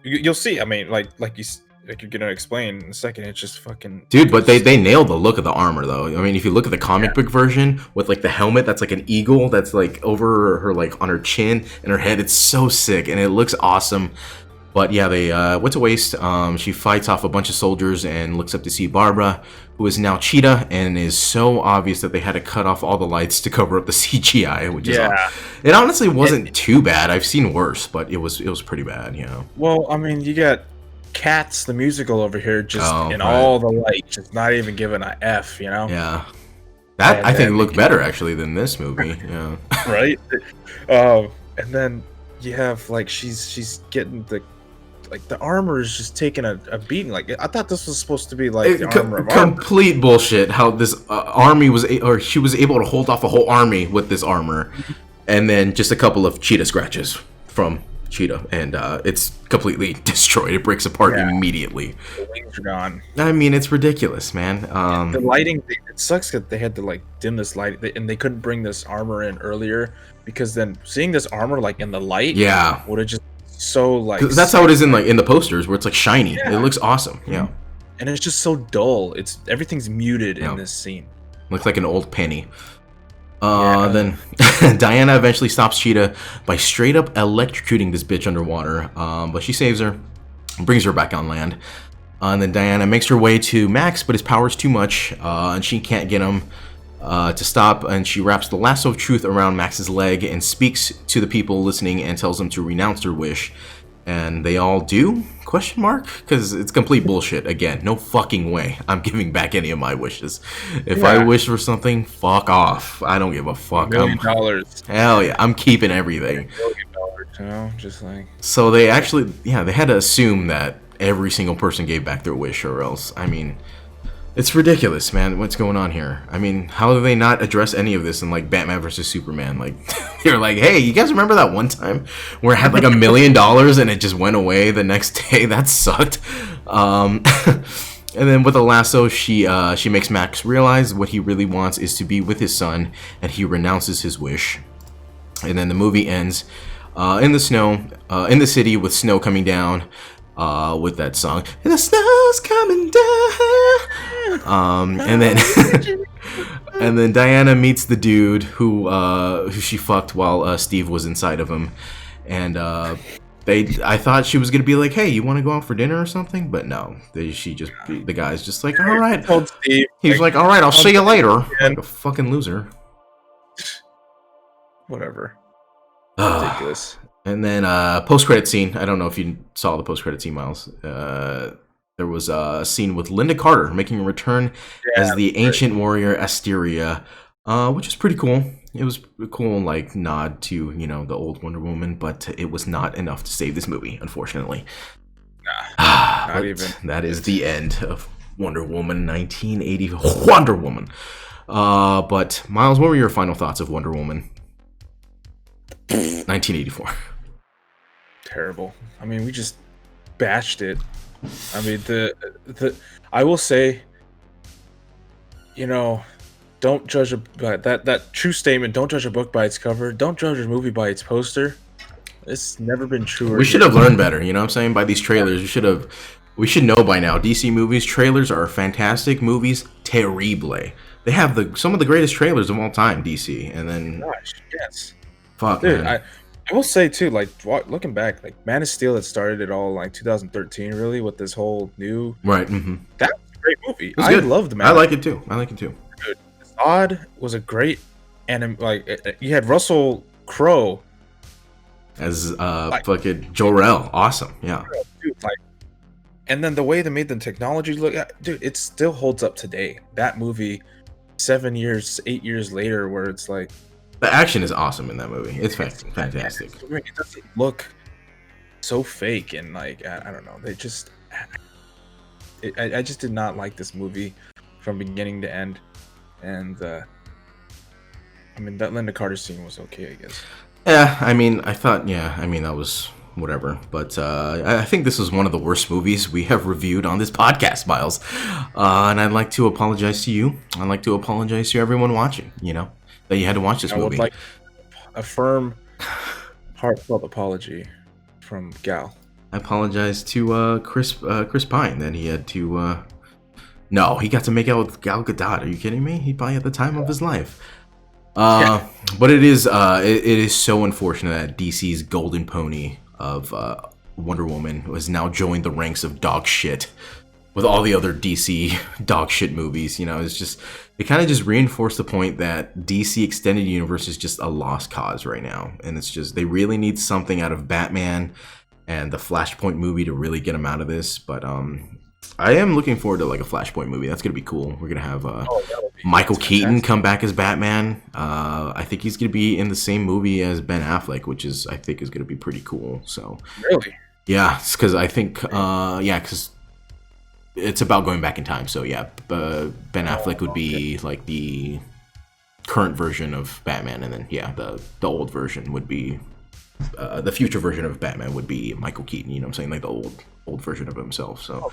You'll see. I mean, like like you're gonna explain in a second, it's just fucking dude. But they nailed the look of the armor though. I mean, if you look at the comic book version with like the helmet that's like an eagle that's like over her, like on her chin and her head, it's so sick and it looks awesome. But yeah, they went to waste. She fights off a bunch of soldiers and looks up to see Barbara, who is now Cheetah, and is so obvious that they had to cut off all the lights to cover up the CGI, which is it honestly wasn't too bad. I've seen worse, but it was pretty bad, you know. Well, I mean, you got Cats the musical over here, just in all the light, just not even giving a F, you know. Yeah, that I think looked better actually than this movie. Yeah, right. And then you have like she's getting the armor is just taking a beating. Like I thought this was supposed to be like the armor of complete armor. Bullshit. How this army or she was able to hold off a whole army with this armor, and then just a couple of cheetah scratches from Cheetah, and it's completely destroyed. It breaks apart immediately. The wings are gone. I mean, it's ridiculous, man. The lighting, it sucks that they had to like dim this light, and they couldn't bring this armor in earlier, because then seeing this armor like in the light, would have just so like. That's how it is in the posters where it's like shiny. It looks awesome. Yeah. And it's just so dull. Everything's muted in this scene. Looks like an old penny. Then Diana eventually stops Cheetah by straight up electrocuting this bitch underwater, but she saves her, brings her back on land, and then Diana makes her way to Max, but his power's too much, and she can't get him to stop, and she wraps the lasso of truth around Max's leg and speaks to the people listening and tells them to renounce their wish. And they all do? Question mark? Because it's complete bullshit. Again, no fucking way I'm giving back any of my wishes. If I wish for something, fuck off. I don't give a fuck. $1 million. Hell yeah, I'm keeping everything. $1 million, you know? Just like. So they actually, they had to assume that every single person gave back their wish, or else, I mean, it's ridiculous, man. What's going on here? I mean, how do they not address any of this in like Batman versus Superman? Like, they're like, hey, you guys remember that one time where it had like $1 million and it just went away the next day? That sucked. And then with the lasso, she makes Max realize what he really wants is to be with his son, and he renounces his wish. And then the movie ends in the snow, in the city with snow coming down. With that song, and the snow's coming down, and then and then Diana meets the dude who she fucked while Steve was inside of him, and I thought she was gonna be like, hey, you want to go out for dinner or something, but no, the guy's just like, all right, he's like, all right, I'll see you later, like a fucking loser. Whatever. Ridiculous. And then post-credit scene. I don't know if you saw the post-credit scene, Miles. There was a scene with Linda Carter making a return as the ancient warrior Asteria, which is pretty cool. It was a cool like nod to the old Wonder Woman, but it was not enough to save this movie, unfortunately. Not even. That is the end of Wonder Woman 1980. Wonder Woman. But Miles, what were your final thoughts of Wonder Woman 1984? Terrible. I mean, we just bashed it. I mean, I will say, don't judge that true statement. Don't judge a book by its cover. Don't judge a movie by its poster. It's never been true. We should have learned better. You know what I'm saying? By these trailers, we should know by now. DC movies trailers are fantastic. Movies terrible. They have some of the greatest trailers of all time. DC, and then gosh, yes, fuck, dude, man. I will say too, like looking back, like Man of Steel that started it all, like 2013, really, with this whole new right. Mm-hmm. That was a great movie. I loved Man. I like it too. Dude, Zod was a great, and like you had Russell Crowe as fucking Jor-El. Awesome, yeah. Dude, like, and then the way they made the technology look, dude, it still holds up today. That movie, 8 years later, where it's like. The action is awesome in that movie. It's fantastic. It doesn't look so fake, and like I don't know. They just, I just did not like this movie from beginning to end, and I mean that Linda Carter scene was okay, I guess. Yeah, I mean, I thought, that was whatever, but I think this is one of the worst movies we have reviewed on this podcast, Myles. And I'd like to apologize to you. I'd like to apologize to everyone watching. That you had to watch this movie. I would like a firm, heartfelt apology from Gal. I apologize to Chris Pine that he had to. No, he got to make out with Gal Gadot. Are you kidding me? He probably at the time of his life. But it is so unfortunate that DC's golden pony of Wonder Woman has now joined the ranks of dog shit with all the other DC dog shit movies. You know, it kind of just reinforced the point that DC Extended Universe is just a lost cause right now, and it's just they really need something out of Batman and the Flashpoint movie to really get them out of this. But I am looking forward to like a Flashpoint movie. That's gonna be cool. We're gonna have Michael Keaton come back as Batman. I think he's gonna be in the same movie as Ben Affleck, which I think is gonna be pretty cool. So really, yeah, because I think because it's about going back in time. So yeah, Ben Affleck would be like the current version of Batman, and then the old version would be the future version of Batman would be Michael Keaton. You know what I'm saying? Like the old version of himself. So.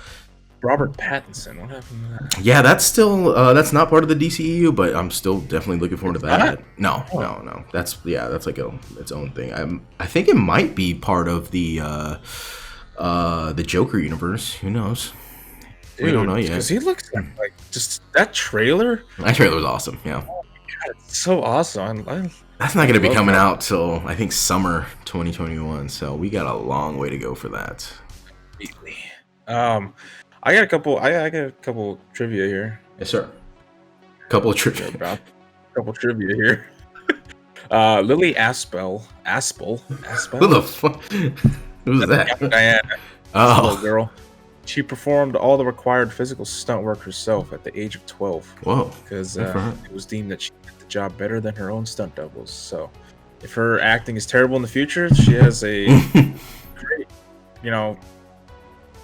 Robert Pattinson, what happened to that? Yeah, that's still that's not part of the DCEU, but I'm still definitely looking forward to that. No. That's like its own thing. I think it might be part of the Joker universe. Who knows? Dude, we don't know yet. Because he looks like just that trailer. That trailer was awesome. Yeah. Oh my God, it's so awesome. That's not going to be coming out till I think summer 2021. So we got a long way to go for that. I got a couple trivia here. Yes, sir. Couple of trivia. Couple trivia here. Lily Aspel. Who the fuck? Who's that? Diana. Oh, little girl. She performed all the required physical stunt work herself at the age of 12. Whoa! Because it was deemed that she did the job better than her own stunt doubles. So, if her acting is terrible in the future, she has a great,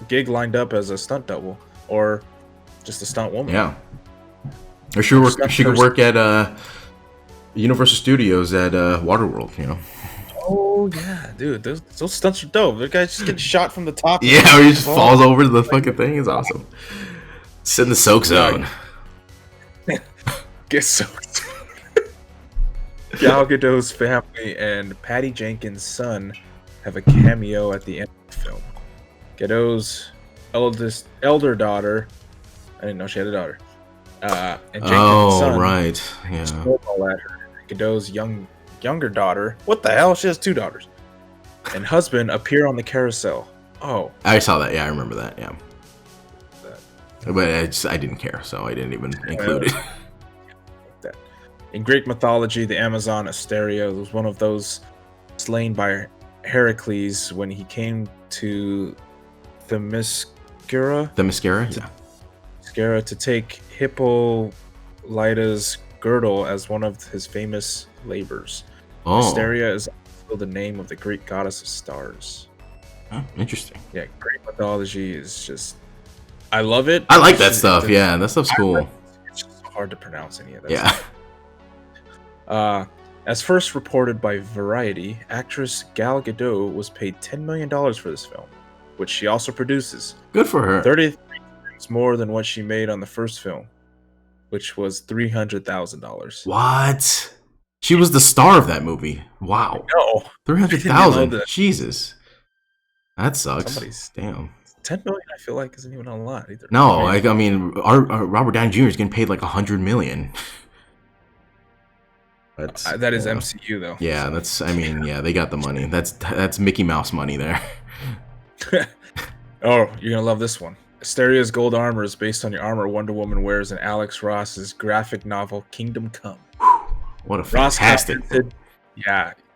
gig lined up as a stunt double or just a stunt woman. Yeah. Or she could work at Universal Studios at Waterworld, you know. Oh yeah, dude, those stunts are dope. The guy just gets shot from the top. Yeah, or he just falls over the fucking thing. It's awesome. Sit in the soak zone. Get soaked. Gal Gadot's family and Patty Jenkins' son have a cameo at the end of the film. Gadot's elder daughter, I didn't know she had a daughter, and Jenkins' son, right, yeah. Snowball at her. Gadot's younger daughter, what the hell? She has two daughters, and husband appear on the carousel. Oh, I saw that. Yeah, I remember that. Yeah, but I didn't care, so I didn't even include it. That. In Greek mythology, the Amazon Asteria was one of those slain by Heracles when he came to Themyscira to take Hippolyta's girdle as one of his famous labors. Asteria is also the name of the Greek goddess of stars. Oh, interesting. Yeah, Greek mythology is just... I love it. I like that stuff. Yeah, that stuff's cool. It's just so hard to pronounce any of that stuff. As first reported by Variety, actress Gal Gadot was paid $10 million for this film, which she also produces. Good for her. 33 times more than what she made on the first film, which was $300,000. What? She was the star of that movie. Wow. No. 300,000. Jesus. That sucks. Damn. 10 million, I feel like, isn't even a lot either. No, I mean, our Robert Downey Jr. is getting paid like $100 million. That is MCU though. Yeah, so. they got the money. That's Mickey Mouse money there. Oh, you're gonna love this one. Asteria's gold armor is based on the armor Wonder Woman wears in Alex Ross's graphic novel Kingdom Come. What a fantastic!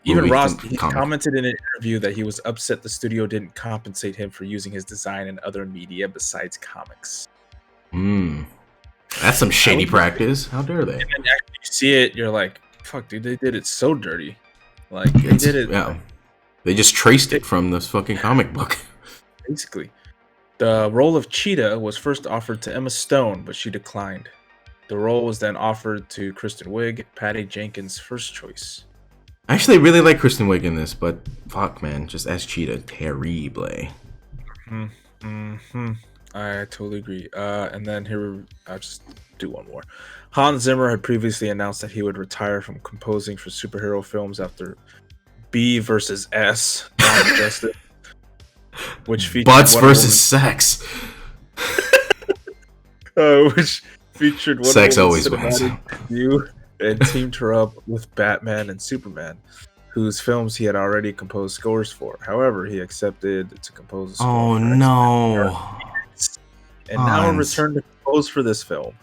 Even Ross commented in an interview that he was upset the studio didn't compensate him for using his design in other media besides comics. That's some shady practice. How dare they? And then after you see it, you're like, fuck, dude, they did it so dirty. Like, they did it. Yeah. They just traced it from this fucking comic book. Basically. The role of Cheetah was first offered to Emma Stone, but she declined. The role was then offered to Kristen Wiig, Patty Jenkins' first choice. I actually really like Kristen Wiig in this, but fuck, man, just as Cheetah, terrible. I totally agree. And then here, I'll just do one more. Hans Zimmer had previously announced that he would retire from composing for superhero films after B versus S. which featured Butts Wonder versus sex. which featured Wonder Sex Woman's always wins. cinematic debut and teamed her up with Batman and Superman, whose films he had already composed scores for. However, he accepted to compose a score Oh for no. and now Hans. returned to compose for this film.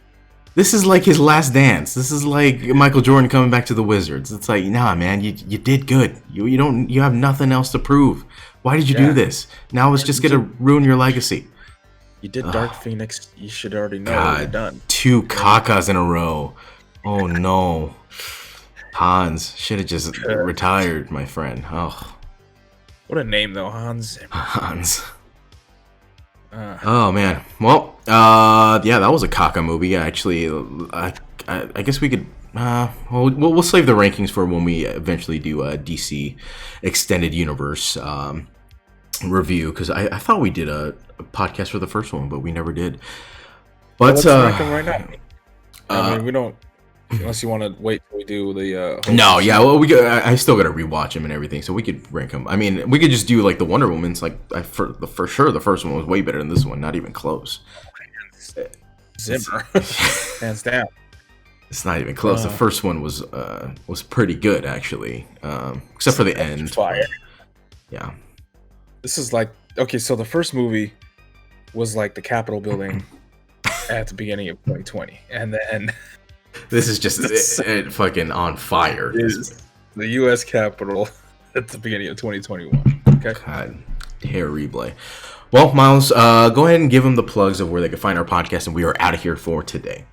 This is like his last dance. This is like Michael Jordan coming back to the Wizards. It's like, nah, man, you did good. You have nothing else to prove. Why did you do this? Now it's just gonna ruin your legacy. You did Dark Phoenix. You should already know what you're done. 2 cacas in a row. Oh no. Hans should have just retired, my friend. Oh. What a name though, Hans. Hans. Oh man. Well, yeah, that was a caca movie. Actually, I guess we could. We'll save the rankings for when we eventually do a DC Extended Universe review, because I thought we did a podcast for the first one, but we never did. But let's rank them right now. I mean, we don't. Unless you want to wait till we do the. No, yeah, well, I still gotta rewatch them and everything, so we could rank them. I mean, we could just do like the Wonder Woman's. Like, for sure, the first one was way better than this one. Not even close. Zimmer, hands down. It's not even close. The first one was pretty good actually, except for the end. Fire. Yeah. This is like, okay, so the first movie was like the Capitol building at the beginning of 2020, and then. This is just fucking on fire. Is the U.S. Capitol at the beginning of 2021. Okay. God, terrible. Well, Myles, go ahead and give them the plugs of where they can find our podcast, and we are out of here for today.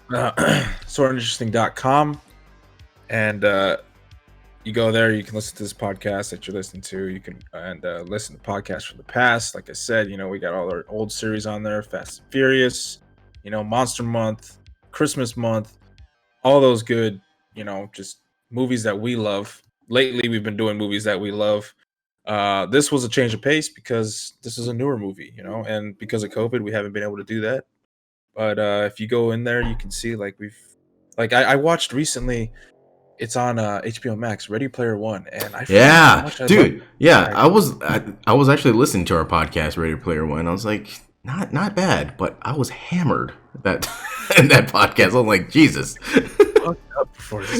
SortaInteresting.com, and you go there. You can listen to this podcast that you're listening to. You can listen to podcasts from the past. Like I said, we got all our old series on there: Fast and Furious, Monster Month, Christmas Month. All those good, just movies that we love. Lately, we've been doing movies that we love. This was a change of pace because this is a newer movie, and because of COVID, we haven't been able to do that. But if you go in there, you can see I watched recently. It's on HBO Max, Ready Player One, and I was actually listening to our podcast, Ready Player One. I was like, not bad, but I was hammered that in that podcast. I'm like, Jesus.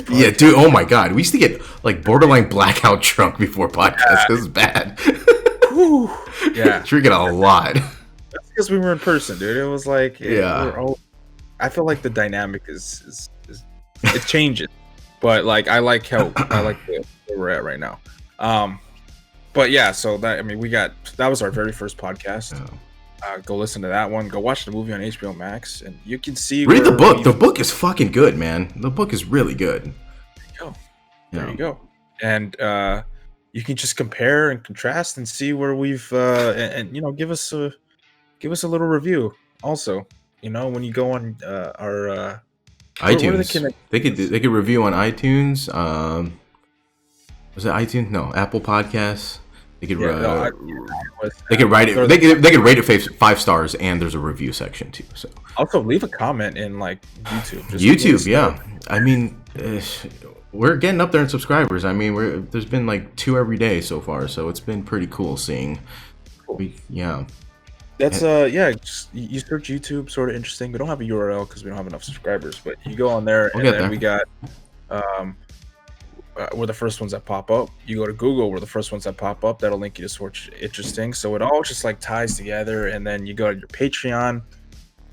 Yeah, dude. Oh my God, we used to get like borderline blackout drunk before podcasts. This is bad. Yeah, drinking a lot. That's because we were in person, dude. It was like, I feel like the dynamic is it changes, but like I like where we're at right now. But yeah, so that that was our very first podcast. Oh. Go listen to that one. Go watch the movie on HBO Max, and you can see. Read the book. The book is fucking good, man. The book is really good. There you go. There you go. And you can just compare and contrast and see where we've and give us a little review. Also, when you go on our iTunes, they could review on iTunes. Was it iTunes? No, Apple Podcasts. They could they could write it. They could rate it 5 stars, and there's a review section too. So also leave a comment in like YouTube. YouTube, yeah. I mean, we're getting up there in subscribers. I mean, there's been like 2 every day so far, so it's been pretty cool seeing. That's just, you search YouTube, Sorta Interesting. We don't have a URL because we don't have enough subscribers, but you go on there, and then we got we're the first ones that pop up. You go to Google, we're the first ones that pop up. That'll link you to Sorta Interesting. So it all just like ties together, and then you go to your Patreon,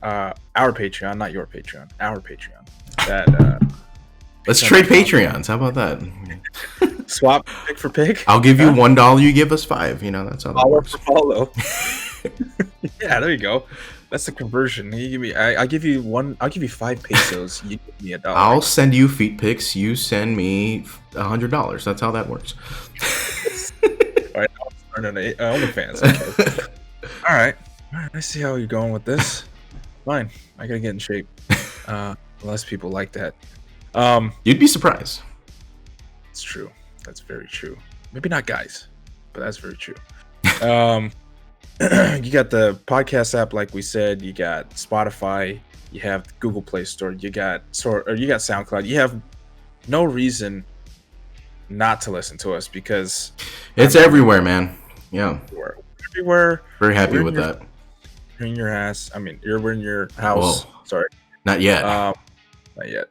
our Patreon, not your Patreon, our Patreon. That let's trade Patreons. How about that? Swap pick for pick. I'll give you $1. You give us 5. That's how that works. Follow. Yeah, there you go. That's the conversion. You give me. I give you 1. I'll give you 5 pesos. You give me $1. I'll send you feet pics. You send me $100. That's how that works. All right, I'll start on OnlyFans. Okay. All right. I see how you're going with this. Fine. I gotta get in shape. Unless people like that. You'd be surprised. It's true. That's very true. Maybe not guys, but that's very true. You got the podcast app, like we said. You got Spotify. You have the Google Play Store. You got SoundCloud. You have no reason not to listen to us because it's everywhere, man. Yeah. We're everywhere. Very happy with that. You're in your ass. I mean, you're in your house. Whoa. Sorry. Not yet. Not yet.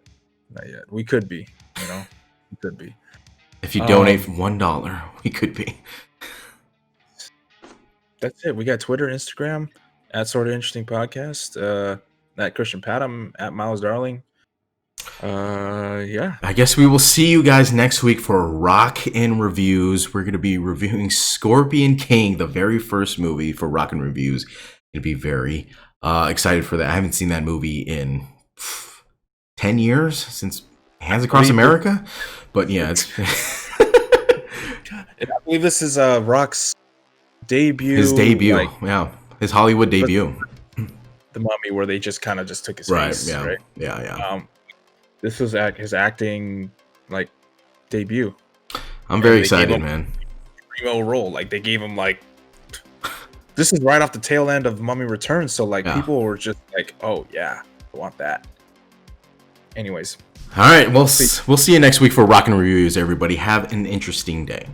We could be. We could be. If you donate $1, we could be. That's it. We got Twitter, Instagram, at Sorta Interesting Podcast, at Christian Patam, at Myles Darling. Yeah. I guess we will see you guys next week for Rock in Reviews. We're going to be reviewing Scorpion King, the very first movie for Rock in Reviews. Going to be very excited for that. I haven't seen that movie in 10 years since Hands Across America. But yeah, it's... I believe this is Rock's debut. His debut, yeah. His Hollywood debut. The Mummy, where they just kind of just took his right, face. Yeah, right? Yeah. This was his acting debut. I'm very excited, man. Primo role, they gave him this is right off the tail end of Mummy Returns, so people were just oh yeah, I want that. Anyways, all right, we'll see you next week for Rock and Reviews. Everybody, have an interesting day.